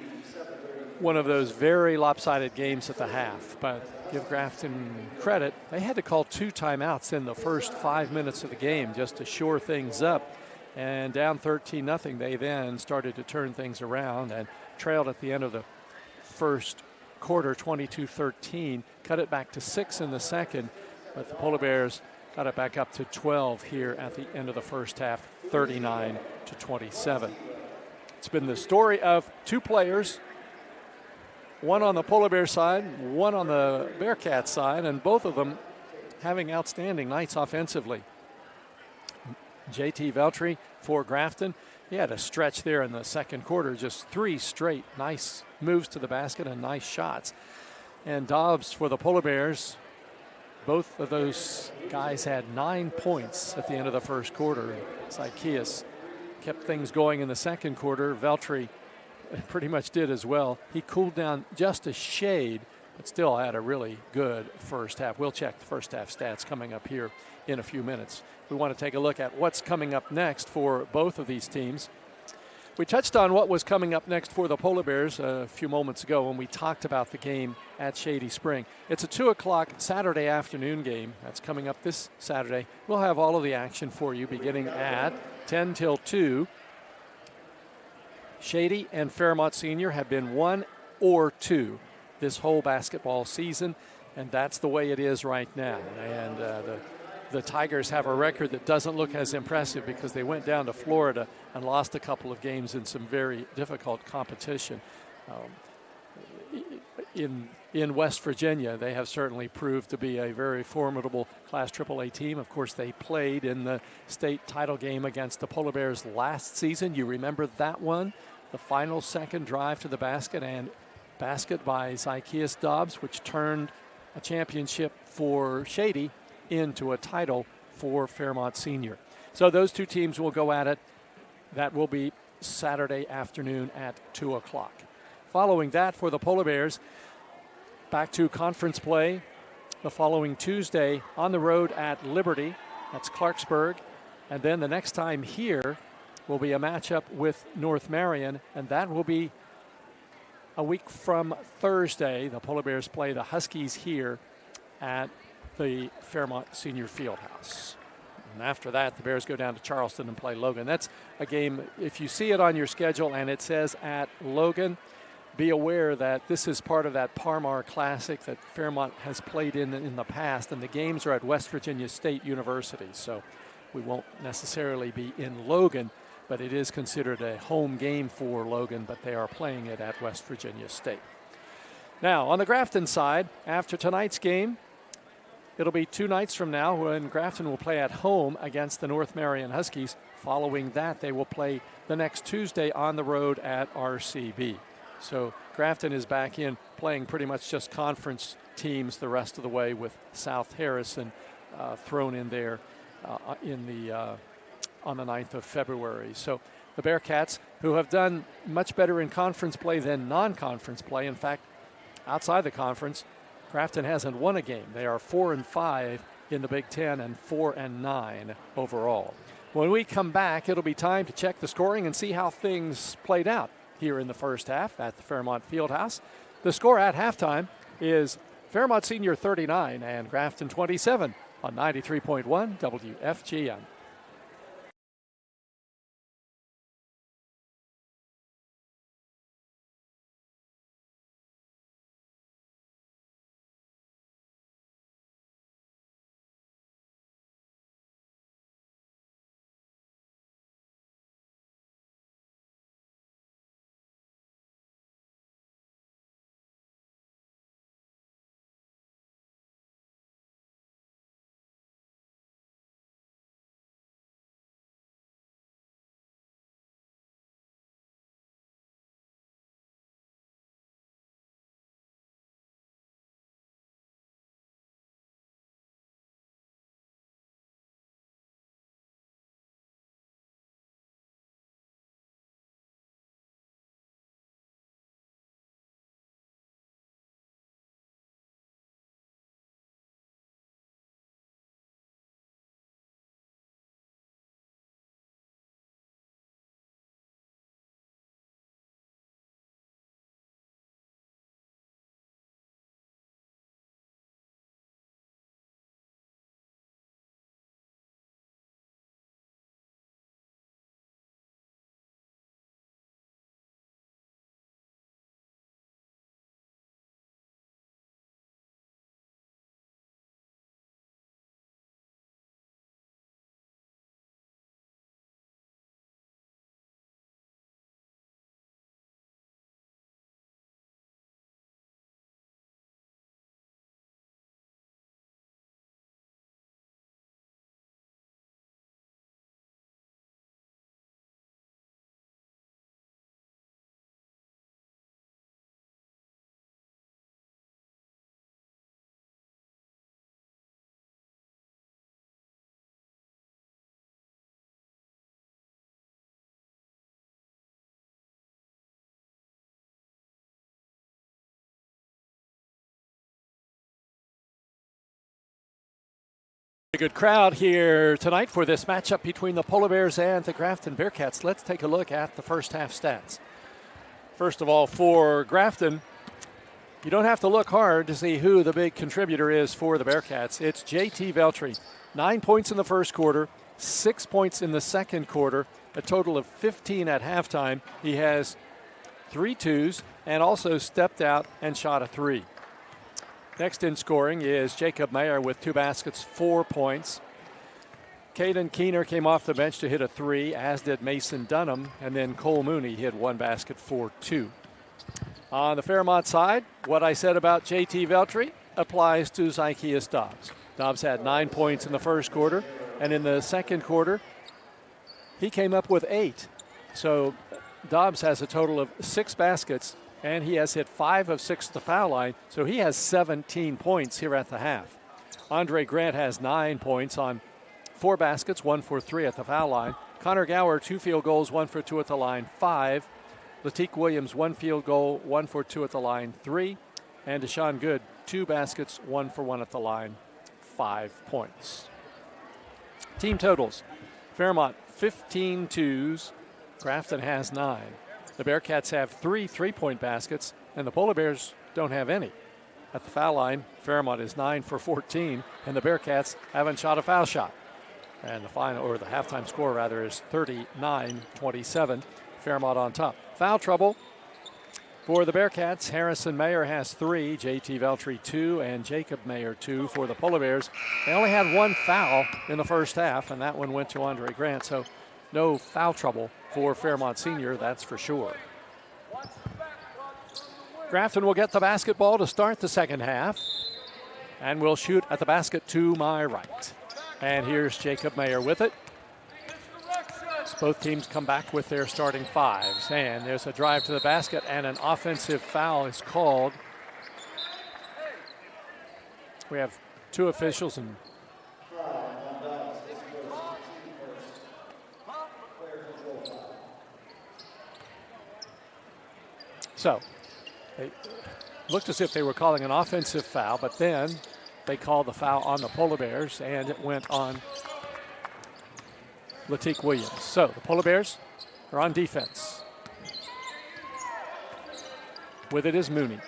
one of those very lopsided games at the half. But give Grafton credit, they had to call 2 timeouts in the first 5 minutes of the game just to shore things up. And down 13-0, they then started to turn things around and trailed at the end of the first quarter, 22-13, cut it back to 6 in the second, but the Polar Bears got it back up to 12 here at the end of the first half, 39-27. It's been the story of 2 players, one on the Polar Bear side, one on the Bearcat side, and both of them having outstanding nights offensively. J.T. Veltri for Grafton. He had a stretch there in the second quarter, just 3 straight nice moves to the basket and nice shots. And Dobbs for the Polar Bears, both of those guys had 9 points at the end of the first quarter. Zacchaeus kept things going in the second quarter. Veltri pretty much did as well. He cooled down just a shade, but still had a really good first half. We'll check the first half stats coming up here in a few minutes. We want to take a look at what's coming up next for both of these teams. We touched on what was coming up next for the Polar Bears a few moments ago when we talked about the game at Shady Spring. It's a 2 o'clock Saturday afternoon game that's coming up this Saturday. We'll have all of the action for you beginning at 10 till 2. Shady and Fairmont Senior have been 1 or 2 this whole basketball season, and that's the way it is right now. And the Tigers have a record that doesn't look as impressive because they went down to Florida and lost a couple of games in some very difficult competition. In West Virginia, they have certainly proved to be a very formidable Class AAA team. Of course, they played in the state title game against the Polar Bears last season. You remember that one? The final second drive to the basket and basket by Zacchaeus Dobbs, which turned a championship for Shady into a title for Fairmont Senior. So those 2 teams will go at it. That will be Saturday afternoon at 2 o'clock. Following that for the Polar Bears, back to conference play the following Tuesday on the road at Liberty. That's Clarksburg. And then the next time here will be a matchup with North Marion, and that will be a week from Thursday. The Polar Bears play the Huskies here at the Fairmont Senior Fieldhouse. And after that, the Bears go down to Charleston and play Logan. That's a game, if you see it on your schedule and it says at Logan, be aware that this is part of that Parmar Classic that Fairmont has played in the past, and the games are at West Virginia State University. So we won't necessarily be in Logan, but it is considered a home game for Logan, but they are playing it at West Virginia State. Now, on the Grafton side, after tonight's game, it'll be 2 nights from now when Grafton will play at home against the North Marion Huskies. Following that, they will play the next Tuesday on the road at RCB. So Grafton is back in playing pretty much just conference teams the rest of the way, with South Harrison thrown in there on the 9th of February. So the Bearcats, who have done much better in conference play than non-conference play. In fact, outside the conference, Grafton hasn't won a game. They are 4-5 in the Big Ten and 4-9 overall. When we come back, it'll be time to check the scoring and see how things played out here in the first half at the Fairmont Fieldhouse. The score at halftime is Fairmont Senior 39 and Grafton 27 on 93.1 WFGM. A good crowd here tonight for this matchup between the Polar Bears and the Grafton Bearcats. Let's take a look at the first half stats. First of all, for Grafton, you don't have to look hard to see who the big contributor is for the Bearcats. It's J.T. Veltri. 9 points in the first quarter, 6 points in the second quarter, a total of 15 at halftime. He has 3 twos and also stepped out and shot a 3. Next in scoring is Jacob Mayer with 2 baskets, 4 points. Caden Keener came off the bench to hit a 3, as did Mason Dunham, and then Cole Mooney hit 1 basket for 2. On the Fairmont side, what I said about J.T. Veltri applies to Zykeus Dobbs. Dobbs had 9 points in the first quarter, and in the second quarter, he came up with 8. So Dobbs has a total of 6 baskets, and he has hit 5 of 6 at the foul line, so he has 17 points here at the half. Andre Grant has 9 points on 4 baskets, 1 for 3 at the foul line. Connor Gower, 2 field goals, 1 for 2 at the line, 5. Latique Williams, 1 field goal, 1 for 2 at the line, 3. And Deshaun Good, 2 baskets, 1 for 1 at the line, 5 points. Team totals. Fairmont, 15 twos. Grafton has 9. The Bearcats have 3 3-point baskets, and the Polar Bears don't have any. At the foul line, Fairmont is 9 for 14, and the Bearcats haven't shot a foul shot. And the final, or the halftime score rather, is 39-27. Fairmont on top. Foul trouble for the Bearcats. Harrison Mayer has 3, J.T. Veltri 2, and Jacob Mayer 2 for the Polar Bears. They only had 1 foul in the first half, and that one went to Andre Grant, so no foul trouble for Fairmont Senior, that's for sure. Grafton will get the basketball to start the second half, and will shoot at the basket to my right. And here's Jacob Mayer with it. So both teams come back with their starting 5s, and there's a drive to the basket, and an offensive foul is called. We have 2 officials and so they looked as if they were calling an offensive foul, but then they called the foul on the Polar Bears, and it went on Latique Williams. So the Polar Bears are on defense. With it is Mooney.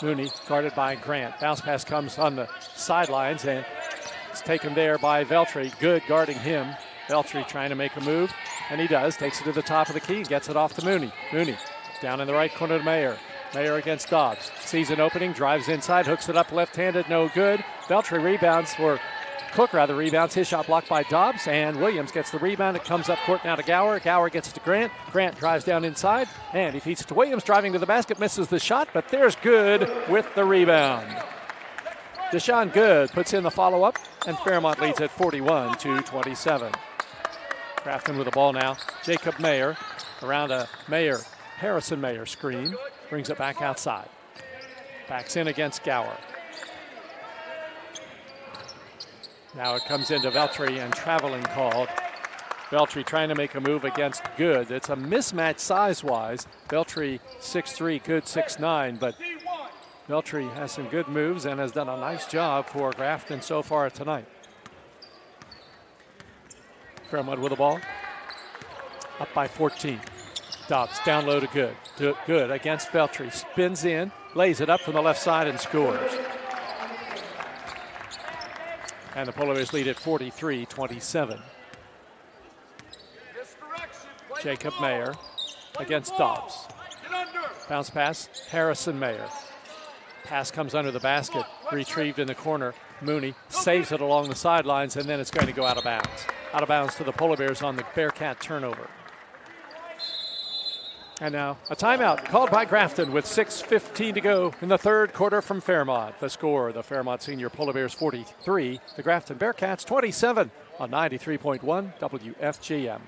Mooney guarded by Grant. Bounce pass comes on the sidelines, and it's taken there by Veltri. Good guarding him. Veltri trying to make a move, and he does. Takes it to the top of the key, gets it off to Mooney. Mooney down in the right corner to Mayer. Mayer against Dobbs. Sees an opening, drives inside, hooks it up left-handed, no good. Veltri rebounds, or Cook rather rebounds. His shot blocked by Dobbs, and Williams gets the rebound. It comes up court now to Gower. Gower gets it to Grant. Grant drives down inside, and he feeds it to Williams, driving to the basket, misses the shot, but there's Good with the rebound. Deshaun Good puts in the follow-up, and Fairmont leads at 41-27. Grafton with the ball now. Jacob Mayer around a Harrison Mayer screen. Brings it back outside. Backs in against Gower. Now it comes into Veltri, and traveling called. Veltri trying to make a move against Good. It's a mismatch size-wise. Veltri 6'3", Good 6'9", but Veltri has some good moves and has done a nice job for Grafton so far tonight. Fairmont with the ball. Up by 14. Dobbs down low to Good. Good against Veltri. Spins in, lays it up from the left side, and scores. And the Polar Bears lead at 43-27. Jacob Mayer against Dobbs. Bounce pass, Harrison Mayer. Pass comes under the basket, retrieved in the corner. Mooney saves it along the sidelines, and then it's going to go out of bounds. Out of bounds to the Polar Bears on the Bearcat turnover. And now a timeout called by Grafton with 6:15 to go in the third quarter from Fairmont. The score, the Fairmont Senior Polar Bears 43, the Grafton Bearcats 27 on 93.1 WFGM.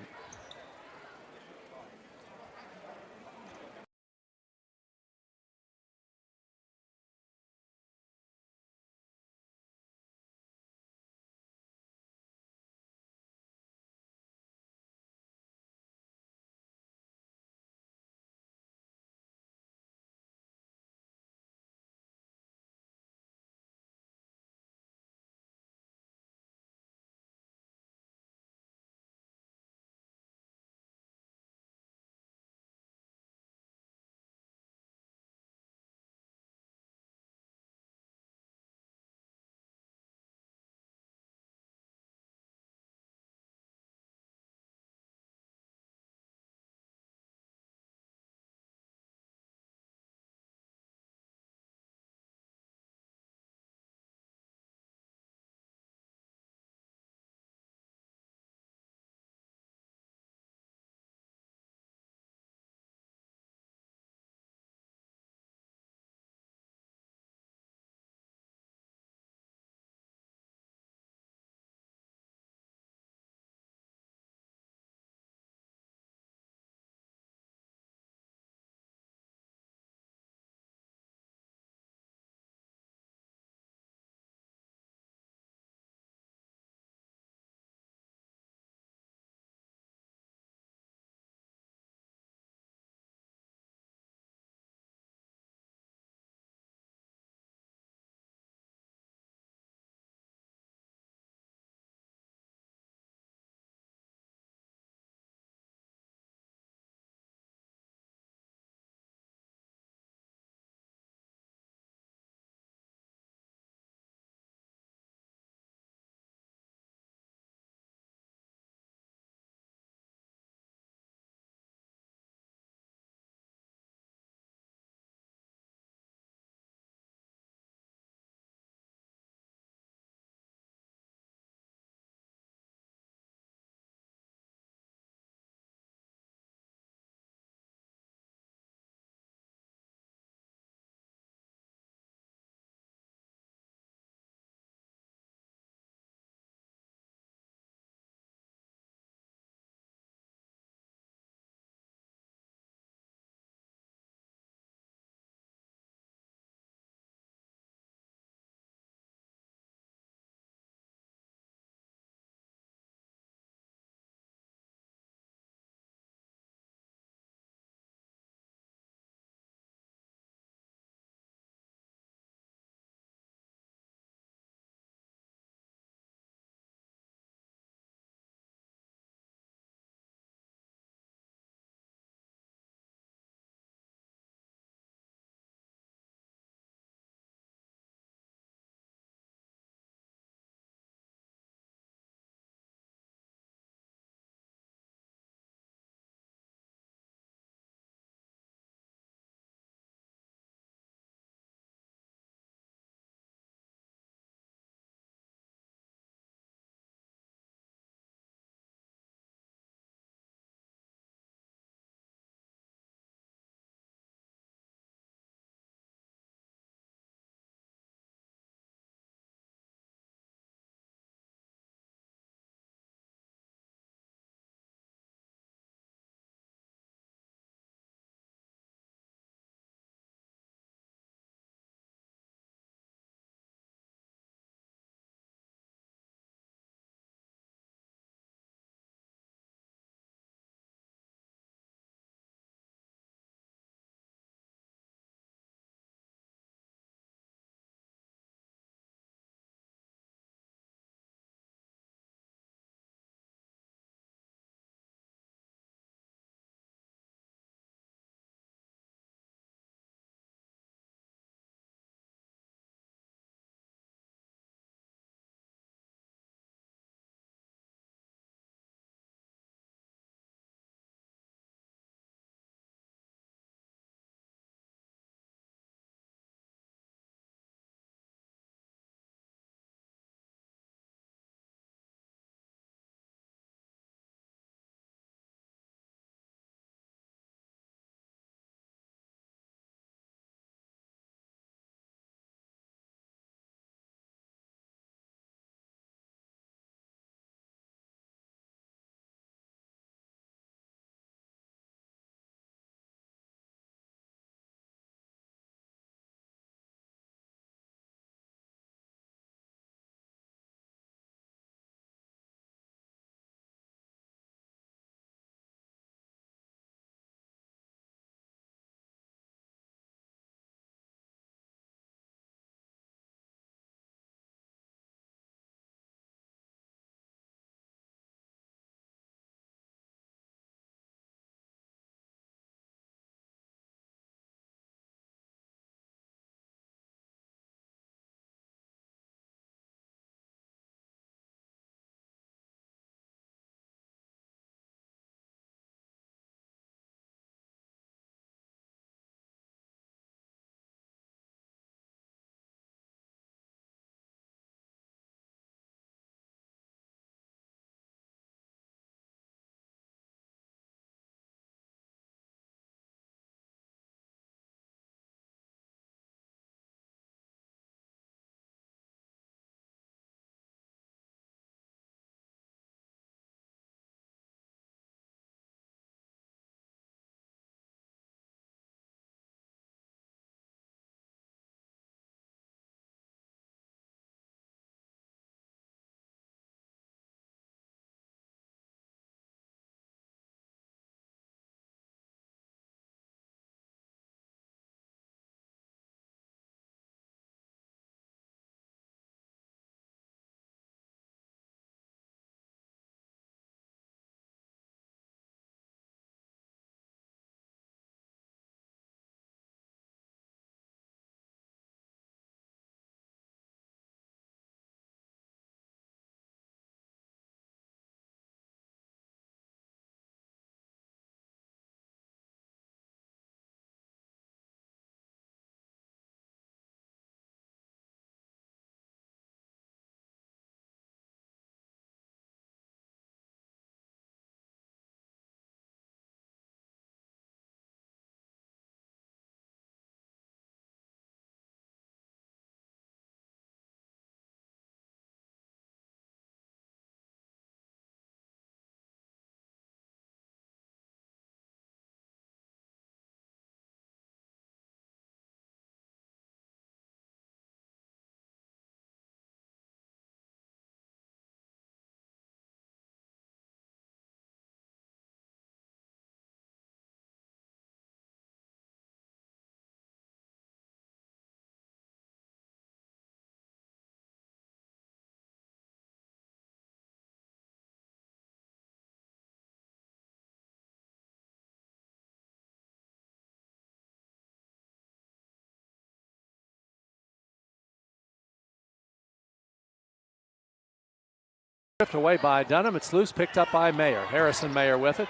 Stripped away by Dunham. It's loose, picked up by Mayer. Harrison Mayer with it.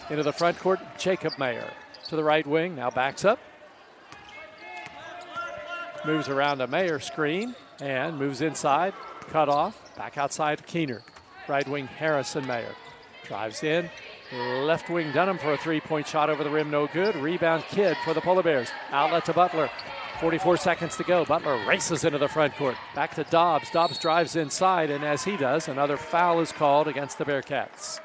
Into the front court, Jacob Mayer. To the right wing, now backs up. Moves around a Mayer screen and moves inside. Cut off. Back outside to Keener. Right wing, Harrison Mayer. Drives in. Left wing, Dunham for a three-point shot over the rim. No good. Rebound, Kidd for the Polar Bears. Outlet to Butler. 44 seconds to go. Butler races into the front court. Back to Dobbs. Dobbs drives inside, and as he does, another foul is called against the Bearcats.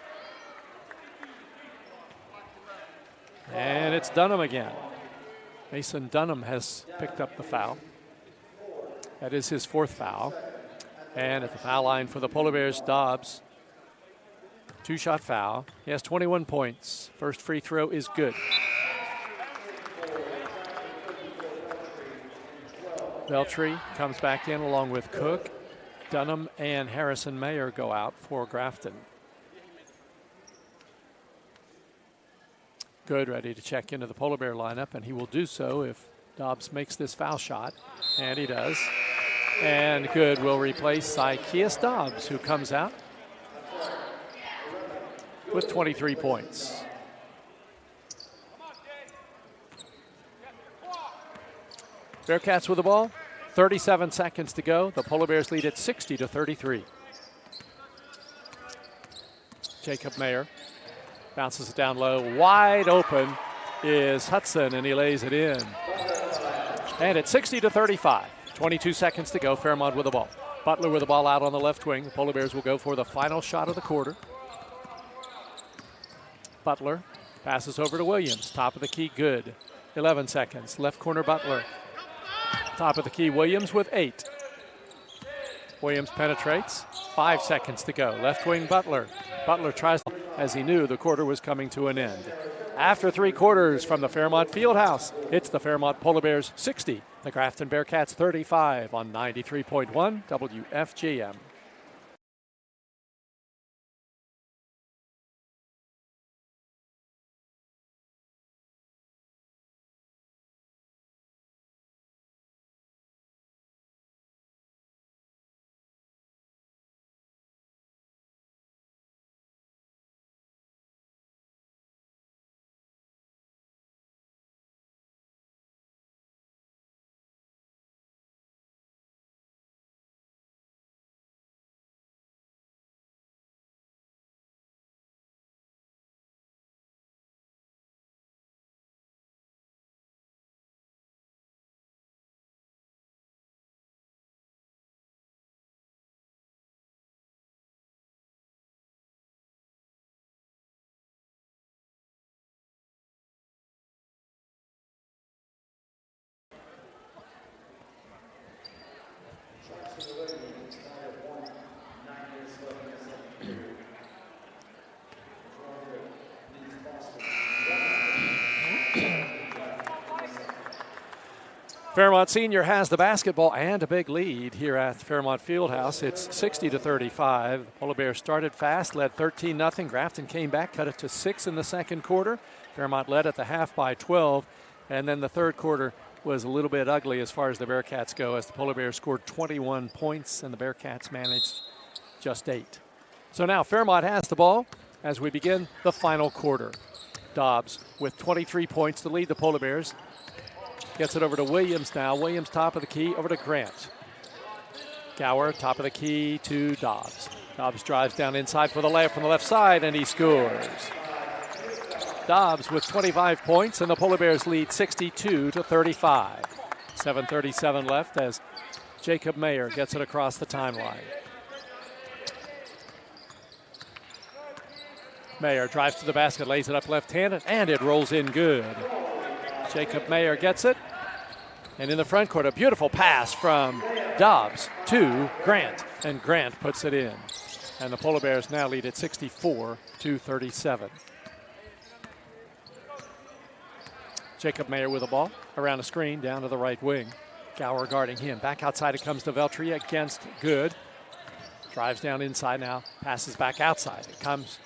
And it's Dunham again. Mason Dunham has picked up the foul. That is his fourth foul. And at the foul line for the Polar Bears, Dobbs. Two-shot foul. He has 21 points. First free throw is good. Veltri comes back in along with Cook. Dunham and Harrison Mayer go out for Grafton. Good, ready to check into the Polar Bear lineup, and he will do so if Dobbs makes this foul shot, and he does. And Good will replace Zykeus Dobbs, who comes out with 23 points. Bearcats with the ball, 37 seconds to go. The Polar Bears lead at 60-33. Jacob Mayer bounces it down low. Wide open is Hudson, and he lays it in. And it's 60-35. 22 seconds to go. Fairmont with the ball. Butler with the ball out on the left wing. The Polar Bears will go for the final shot of the quarter. Butler passes over to Williams. Top of the key, Good. 11 seconds. Left corner, Butler. Top of the key, Williams with 8. Williams penetrates. 5 seconds to go. Left wing, Butler. Butler tries as he knew the quarter was coming to an end. After 3 quarters from the Fairmont Fieldhouse, it's the Fairmont Polar Bears 60, the Grafton Bearcats 35 on 93.1 WFGM. Fairmont Senior has the basketball and a big lead here at Fairmont Fieldhouse. It's 60-35. The Polar Bears started fast, led 13-0. Grafton came back, cut it to 6 in the second quarter. Fairmont led at the half by 12. And then the third quarter was a little bit ugly as far as the Bearcats go, as the Polar Bears scored 21 points and the Bearcats managed just 8. So now Fairmont has the ball as we begin the final quarter. Dobbs with 23 points to lead the Polar Bears. Gets it over to Williams now. Williams top of the key over to Grant. Gower top of the key to Dobbs. Dobbs drives down inside for the layup from the left side, and he scores. Dobbs with 25 points, and the Polar Bears lead 62-35. 7:37 left as Jacob Mayer gets it across the timeline. Mayer drives to the basket, lays it up left-handed, and it rolls in good. Jacob Mayer gets it. And in the front court, a beautiful pass from Dobbs to Grant. And Grant puts it in. And the Polar Bears now lead at 64-37. Jacob Mayer with the ball around a screen down to the right wing. Gower guarding him. Back outside it comes to Veltri against Good. Drives down inside now. Passes back outside. It comes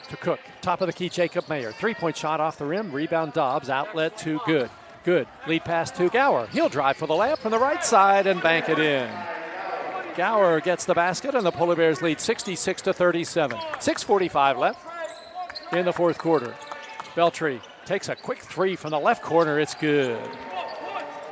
to Cook. Top of the key, Jacob Mayer. Three-point shot off the rim. Rebound Dobbs. Outlet to Good. Good. Lead pass to Gower. He'll drive for the layup from the right side and bank it in. Gower gets the basket, and the Polar Bears lead 66-37. 6:45 left in the fourth quarter. Veltri takes a quick three from the left corner. It's good.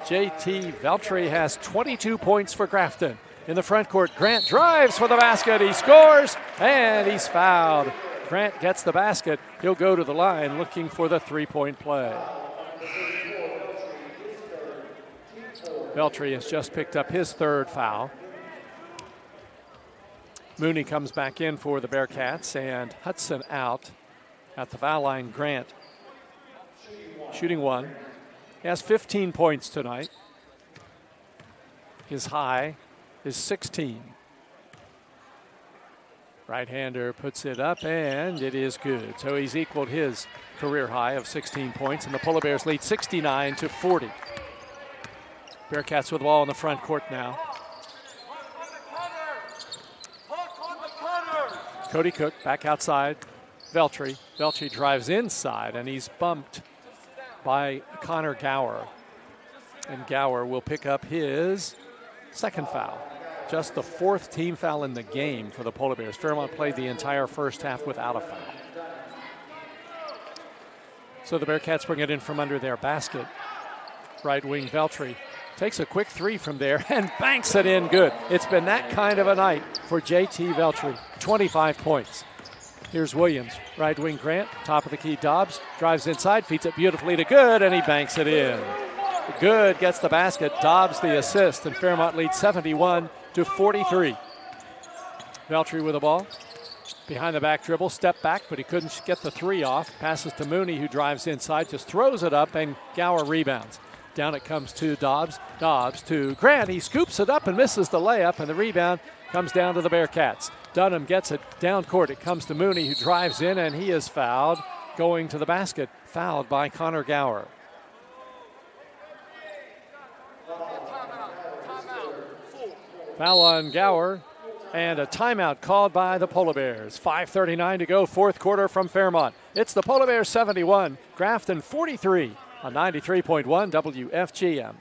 JT Veltri has 22 points for Grafton. In the front court, Grant drives for the basket. He scores, and he's fouled. Grant gets the basket. He'll go to the line looking for the three-point play. Veltri has just picked up his third foul. Mooney comes back in for the Bearcats, and Hudson out at the foul line. Grant shooting one. He has 15 points tonight. His high is 16. Right-hander puts it up, and it is good. So he's equaled his career high of 16 points, and the Polar Bears lead 69-40. Bearcats with the ball in the front court now. Cody Cook back outside. Veltri. Veltri drives inside, and he's bumped by Connor Gower. And Gower will pick up his second foul. Just the fourth team foul in the game for the Polar Bears. Fairmont played the entire first half without a foul. So the Bearcats bring it in from under their basket. Right wing Veltri takes a quick three from there and banks it in good. It's been that kind of a night for JT Veltri. 25 points. Here's Williams. Right wing Grant. Top of the key Dobbs. Drives inside. Feeds it beautifully to Good, and he banks it in. Good gets the basket. Dobbs the assist, and Fairmont leads 71-43. Veltri with the ball. Behind the back dribble. Step back, but he couldn't get the three off. Passes to Mooney, who drives inside. Just throws it up, and Gower rebounds. Down it comes to Dobbs. Dobbs to Grant. He scoops it up and misses the layup, and the rebound comes down to the Bearcats. Dunham gets it down court. It comes to Mooney, who drives in, and he is fouled. Going to the basket, fouled by Connor Gower. Foul on Gower, and a timeout called by the Polar Bears. 5:39 to go, fourth quarter from Fairmont. It's the Polar Bears 71, Grafton 43 on 93.1 WFGM.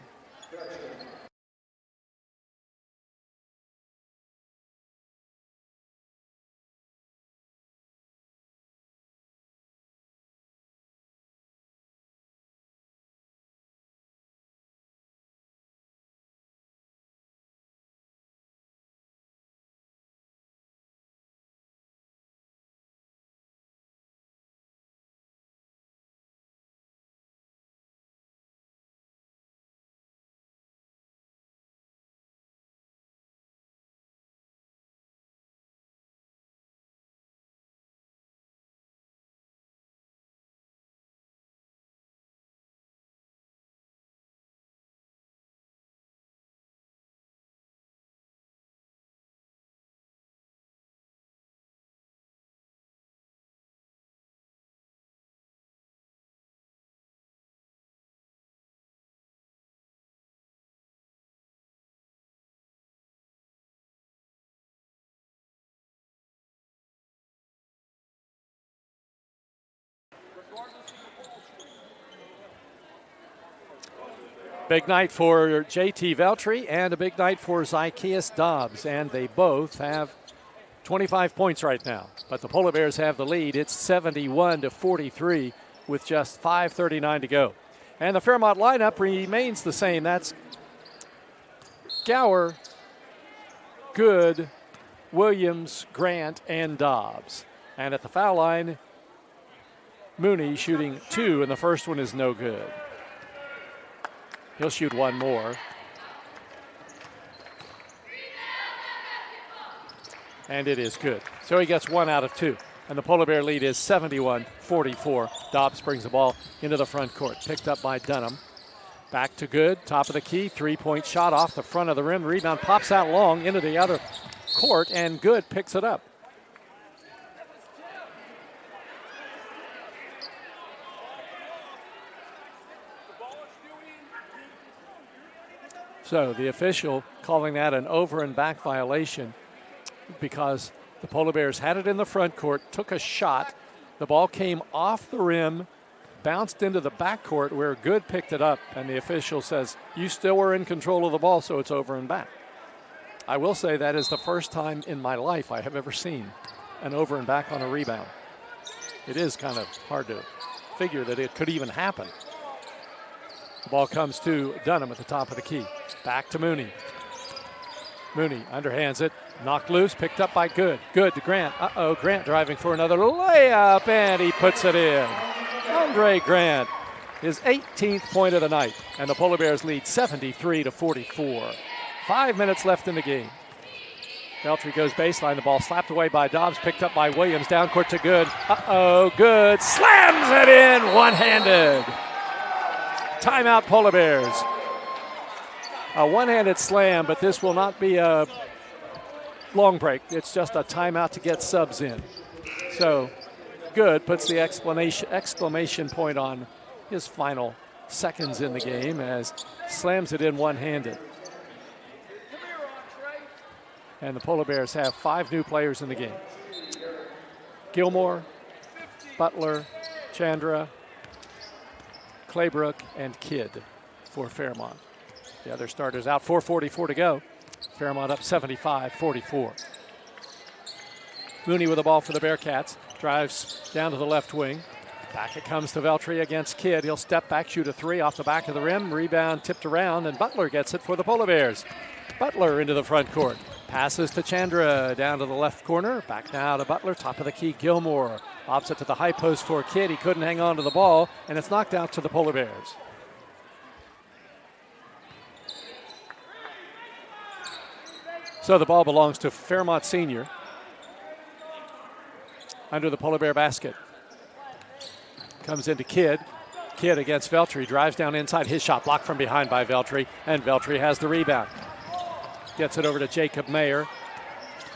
Big night for JT Veltri and a big night for Zychaeus Dobbs, and they both have 25 points right now. But the Polar Bears have the lead. It's 71-43 with just 5:39 to go. And the Fairmont lineup remains the same. That's Gower, Good, Williams, Grant, and Dobbs. And at the foul line, Mooney shooting two, and the first one is no good. He'll shoot one more. And it is good. So he gets 1 out of 2. And the Polar Bear lead is 71-44. Dobbs brings the ball into the front court. Picked up by Dunham. Back to Good. Top of the key. Three-point shot off the front of the rim. Rebound pops out long into the outer court, and Good picks it up. So the official calling that an over and back violation because the Polar Bears had it in the front court, took a shot. The ball came off the rim, bounced into the backcourt where Good picked it up, and the official says, you still were in control of the ball, so it's over and back. I will say that is the first time in my life I have ever seen an over and back on a rebound. It is kind of hard to figure that it could even happen. The ball comes to Dunham at the top of the key. Back to Mooney. Mooney underhands it, knocked loose, picked up by Good. Good to Grant. Grant driving for another layup, and he puts it in. Andre Grant, his 18th point of the night, and the Polar Bears lead 73-44. 5 minutes left in the game. Veltri goes baseline, the ball slapped away by Dobbs, picked up by Williams, down court to Good. Good slams it in one-handed. Timeout, Polar Bears. A one-handed slam, but this will not be a long break. It's just a timeout to get subs in. So Good puts the exclamation point on his final seconds in the game as slams it in one-handed. And the Polar Bears have 5 new players in the game. Gilmore, Butler, Chandra, Claybrook, and Kidd for Fairmont. The other starters out, 4:44 to go. Fairmont up 75-44. Mooney with the ball for the Bearcats. Drives down to the left wing. Back it comes to Veltri against Kidd. He'll step back, shoot a 3 off the back of the rim. Rebound tipped around, and Butler gets it for the Polar Bears. Butler into the front court. Passes to Chandra down to the left corner. Back now to Butler, top of the key, Gilmore. Lobs it to the high post for Kidd. He couldn't hang on to the ball, and it's knocked out to the Polar Bears. So the ball belongs to Fairmont Senior. Under the Polar Bear basket. Comes into Kidd. Kidd against Veltri. Drives down inside. His shot blocked from behind by Veltri. And Veltri has the rebound. Gets it over to Jacob Mayer.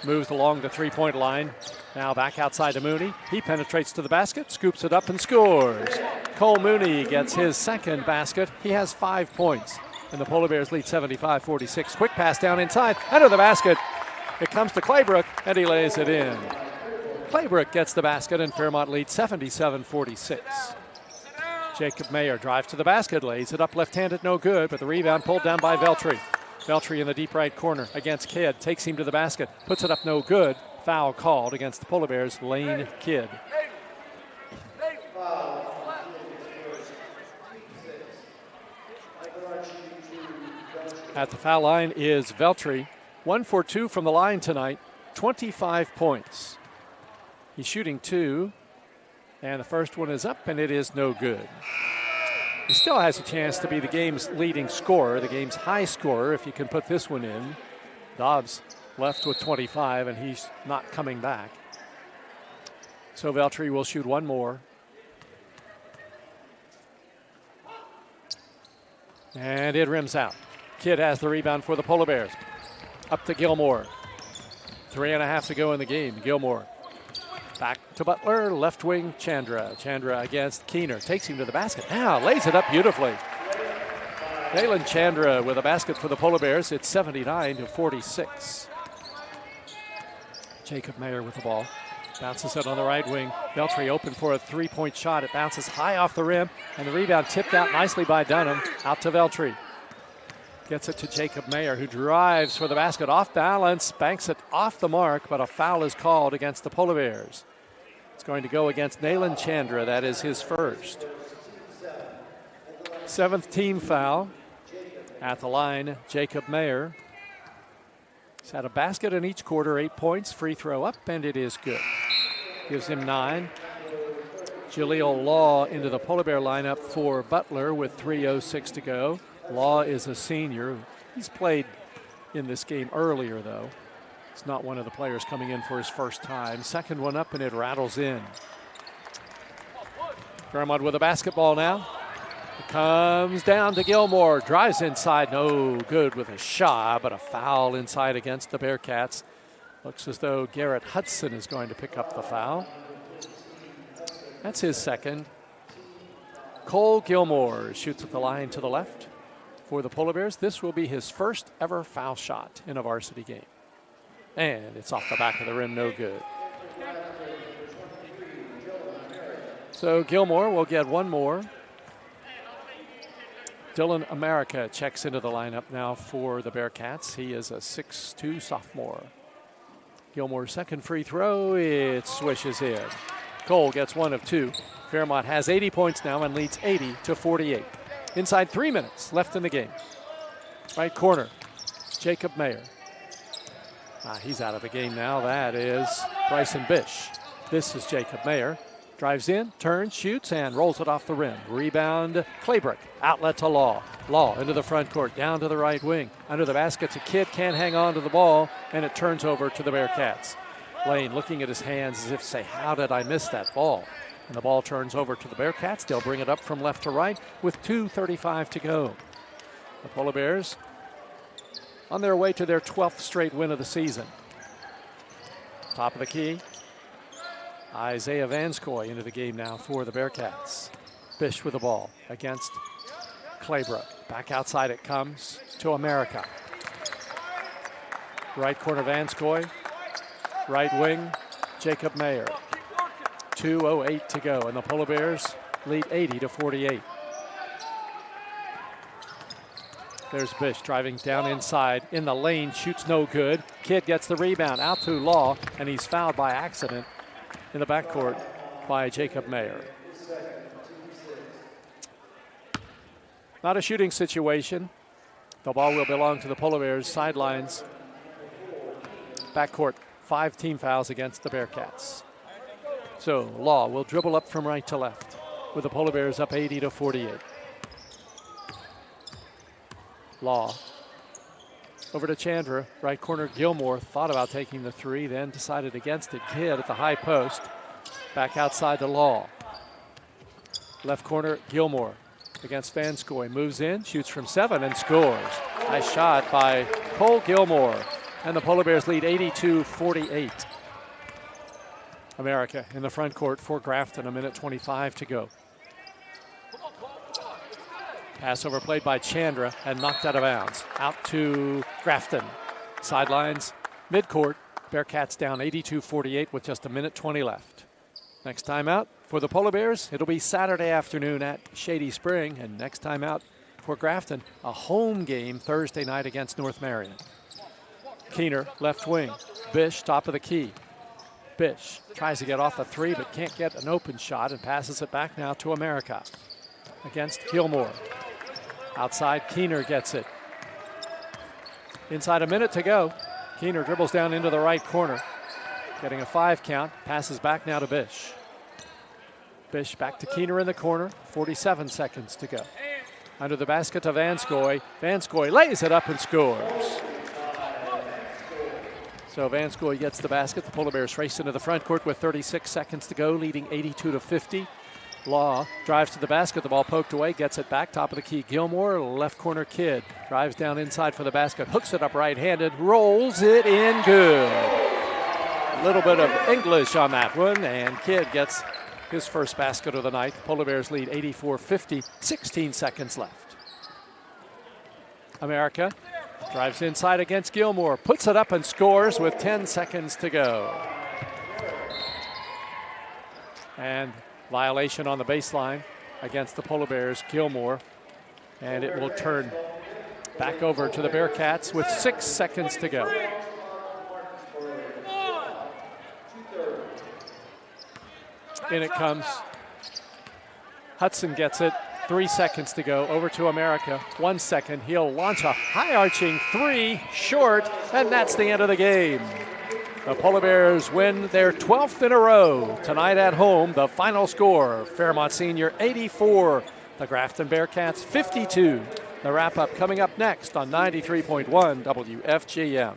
Moves along the three-point line. Now back outside to Mooney. He penetrates to the basket. Scoops it up and scores. Cole Mooney gets his second basket. He has 5 points. And the Polar Bears lead 75-46. Quick pass down inside. Under the basket. It comes to Claybrook, and he lays it in. Claybrook gets the basket, and Fairmont leads 77-46. Jacob Mayer drives to the basket, lays it up left-handed, no good, but the rebound pulled down by Veltri. Veltri in the deep right corner against Kidd, takes him to the basket, puts it up no good. Foul called against the Polar Bears, Lane Kidd. At the foul line is Veltri. 1 for 2 from the line tonight, 25 points. He's shooting 2, and the first one is up, and it is no good. He still has a chance to be the game's leading scorer, the game's high scorer, if you can put this one in. Dobbs left with 25, and he's not coming back. So Veltri will shoot one more. And it rims out. Kidd has the rebound for the Polar Bears. Up to Gilmore. 3.5 to go in the game. Gilmore back to Butler, left wing Chandra. Chandra against Keener. Takes him to the basket. Now lays it up beautifully. Nayland Chandra with a basket for the Polar Bears. It's 79-46. Jacob Mayer with the ball. Bounces it on the right wing. Veltri open for a three-point shot. It bounces high off the rim, and the rebound tipped out nicely by Dunham. Out to Veltri. Gets it to Jacob Mayer, who drives for the basket off balance, banks it off the mark, but a foul is called against the Polar Bears. It's going to go against Nayland Chandra. That is his first. 7th team foul. At the line, Jacob Mayer. He's had a basket in each quarter, 8 points, free throw up, and it is good. Gives him 9. Jaleel Law into the Polar Bear lineup for Butler with 3:06 to go. Law is a senior. He's played in this game earlier, though. It's not one of the players coming in for his first time. Second one up, and it rattles in. Fairmont with a basketball now. It comes down to Gilmore. Drives inside. No good with a shot, but a foul inside against the Bearcats. Looks as though Garrett Hudson is going to pick up the foul. That's his second. Cole Gilmore shoots at the line to the left. For the Polar Bears, this will be his first ever foul shot in a varsity game. And it's off the back of the rim, no good. So Gilmore will get one more. Dylan America checks into the lineup now for the Bearcats. He is a 6'2" sophomore. Gilmore's second free throw, it swishes in. Cole gets one of two. Fairmont has 80 points now and leads 80-48. Inside 3 minutes left in the game. Right corner, Jacob Mayer. He's out of the game now. That is Bryson Bish. This is Jacob Mayer. Drives in, turns, shoots, and rolls it off the rim. Rebound, Claybrook. Outlet to Law. Law into the front court, down to the right wing. Under the basket, the kid can't hang on to the ball, and it turns over to the Bearcats. Lane looking at his hands as if to say, how did I miss that ball? And the ball turns over to the Bearcats. They'll bring it up from left to right with 2:35 to go. The Polar Bears on their way to their 12th straight win of the season. Top of the key. Isaiah Vanskoy into the game now for the Bearcats. Bish with the ball against Claybrook. Back outside it comes to America. Right corner Vanskoy. Right wing Jacob Mayer. 2:08 to go, and the Polar Bears lead 80-48. There's Bish driving down inside in the lane, shoots no good. Kidd gets the rebound out to Law, and he's fouled by accident in the backcourt by Jacob Mayer. Not a shooting situation. The ball will belong to the Polar Bears sidelines. Backcourt, 5 team fouls against the Bearcats. So Law will dribble up from right to left with the Polar Bears up 80-48. Law over to Chandra, right corner Gilmore, thought about taking the three, then decided against it. Kidd at the high post, back outside to Law. Left corner Gilmore against Vanskoy, moves in, shoots from 7 and scores. Nice shot by Cole Gilmore, and the Polar Bears lead 82-48. America in the front court for Grafton, 1:25 to go. Passover played by Chandra and knocked out of bounds. Out to Grafton. Sidelines, midcourt. Bearcats down 82-48 with just 1:20 left. Next time out for the Polar Bears, it'll be Saturday afternoon at Shady Spring. And next time out for Grafton, a home game Thursday night against North Marion. Keener, left wing. Bish, top of the key. Bish tries to get off a three but can't get an open shot and passes it back now to America against Gilmore. Outside, Keener gets it. Inside 1 minute to go. Keener dribbles down into the right corner, getting a 5 count, passes back now to Bish. Bish back to Keener in the corner, 47 seconds to go. Under the basket to Vanskoy. Vanskoy lays it up and scores. So Vanskoy gets the basket. The Polar Bears race into the front court with 36 seconds to go, leading 82-50. Law drives to the basket, the ball poked away, gets it back, top of the key Gilmore, left corner Kidd, drives down inside for the basket, hooks it up right-handed, rolls it in good. A little bit of English on that one, and Kidd gets his first basket of the night. Polar Bears lead 84-50, 16 seconds left. America drives inside against Gilmore, puts it up and scores with 10 seconds to go. And violation on the baseline against the Polar Bears, Gilmore. And it will turn back over to the Bearcats with 6 seconds to go. In it comes. Hudson gets it. 3 seconds to go. Over to America. 1 second. He'll launch a high-arching three, short, and that's the end of the game. The Polar Bears win their 12th in a row. Tonight at home, the final score, Fairmont Senior 84, the Grafton Bearcats 52. The wrap-up coming up next on 93.1 WFGM.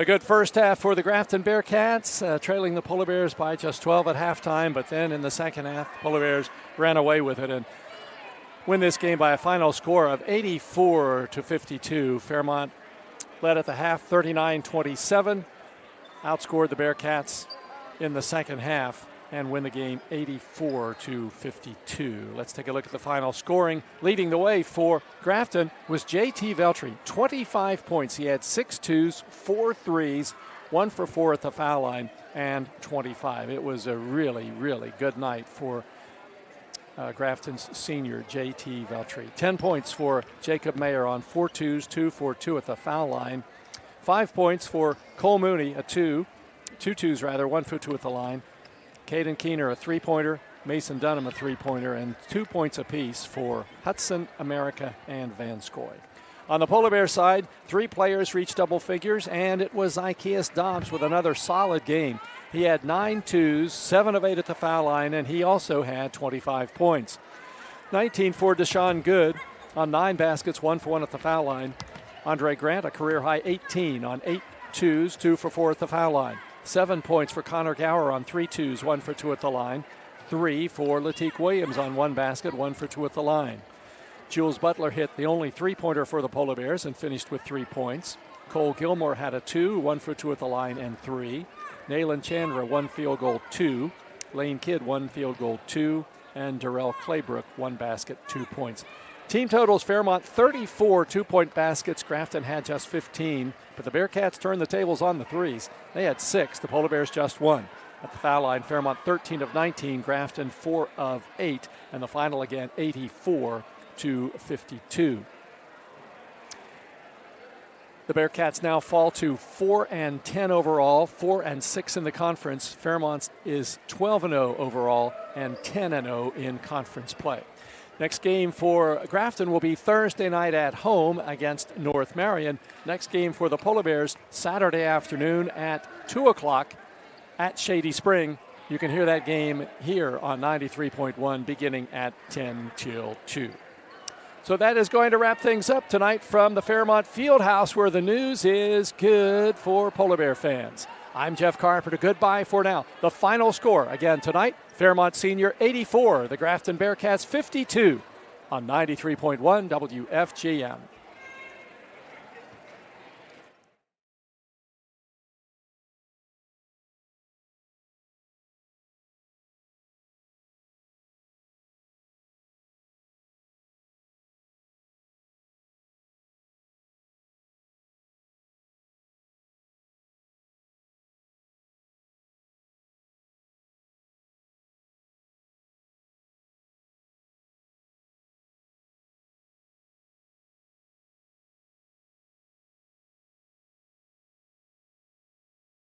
A good first half for the Grafton Bearcats, trailing the Polar Bears by just 12 at halftime, but then in the second half, Polar Bears ran away with it and win this game by a final score of 84-52. Fairmont led at the half 39-27, outscored the Bearcats in the second half and win the game 84-52. Let's take a look at the final scoring. Leading the way for Grafton was J.T. Veltri, 25 points. He had 6 twos, 4 threes, 1 for 4 at the foul line, and 25. It was a really, really good night for Grafton's senior, J.T. Veltri. 10 points for Jacob Mayer on 4 twos, 2 for 2 at the foul line. 5 points for Cole Mooney, two twos, 1 for 2 at the line. Caden Keener, a three-pointer. Mason Dunham, a three-pointer. And 2 points apiece for Hudson, America, and Van Scoy. On the Polar Bear side, 3 players reached double figures, and it was Ikeas Dobbs with another solid game. He had 9 twos, 7 of 8 at the foul line, and he also had 25 points. 19 for Deshaun Good on 9 baskets, 1 for 1 at the foul line. Andre Grant, a career-high 18 on 8 twos, 2 for 4 at the foul line. 7 points for Connor Gower on 3 twos, 1 for 2 at the line. 3 for Latique Williams on 1 basket, 1 for 2 at the line. Jules Butler hit the only three-pointer for the Polar Bears and finished with 3 points. Cole Gilmore had a 2, 1 for 2 at the line, and 3. Nayland Chandra, 1 field goal, 2. Lane Kidd, 1 field goal, 2. And Darrell Claybrook, 1 basket, 2 points. Team totals, Fairmont 34 two-point baskets. Grafton had just 15. But the Bearcats turned the tables on the threes. They had 6. The Polar Bears just 1. At the foul line, Fairmont 13 of 19. Grafton 4 of 8. And the final again, 84-52. The Bearcats now fall to 4-10 overall, 4-6 in the conference. Fairmont is 12-0 overall and 10-0 in conference play. Next game for Grafton will be Thursday night at home against North Marion. Next game for the Polar Bears, Saturday afternoon at 2 o'clock at Shady Spring. You can hear that game here on 93.1 beginning at 10 till 2. So that is going to wrap things up tonight from the Fairmont Fieldhouse, where the news is good for Polar Bear fans. I'm Jeff Carpenter. Goodbye for now. The final score again tonight, Fairmont Senior 84, the Grafton Bearcats 52 on 93.1 WFGM.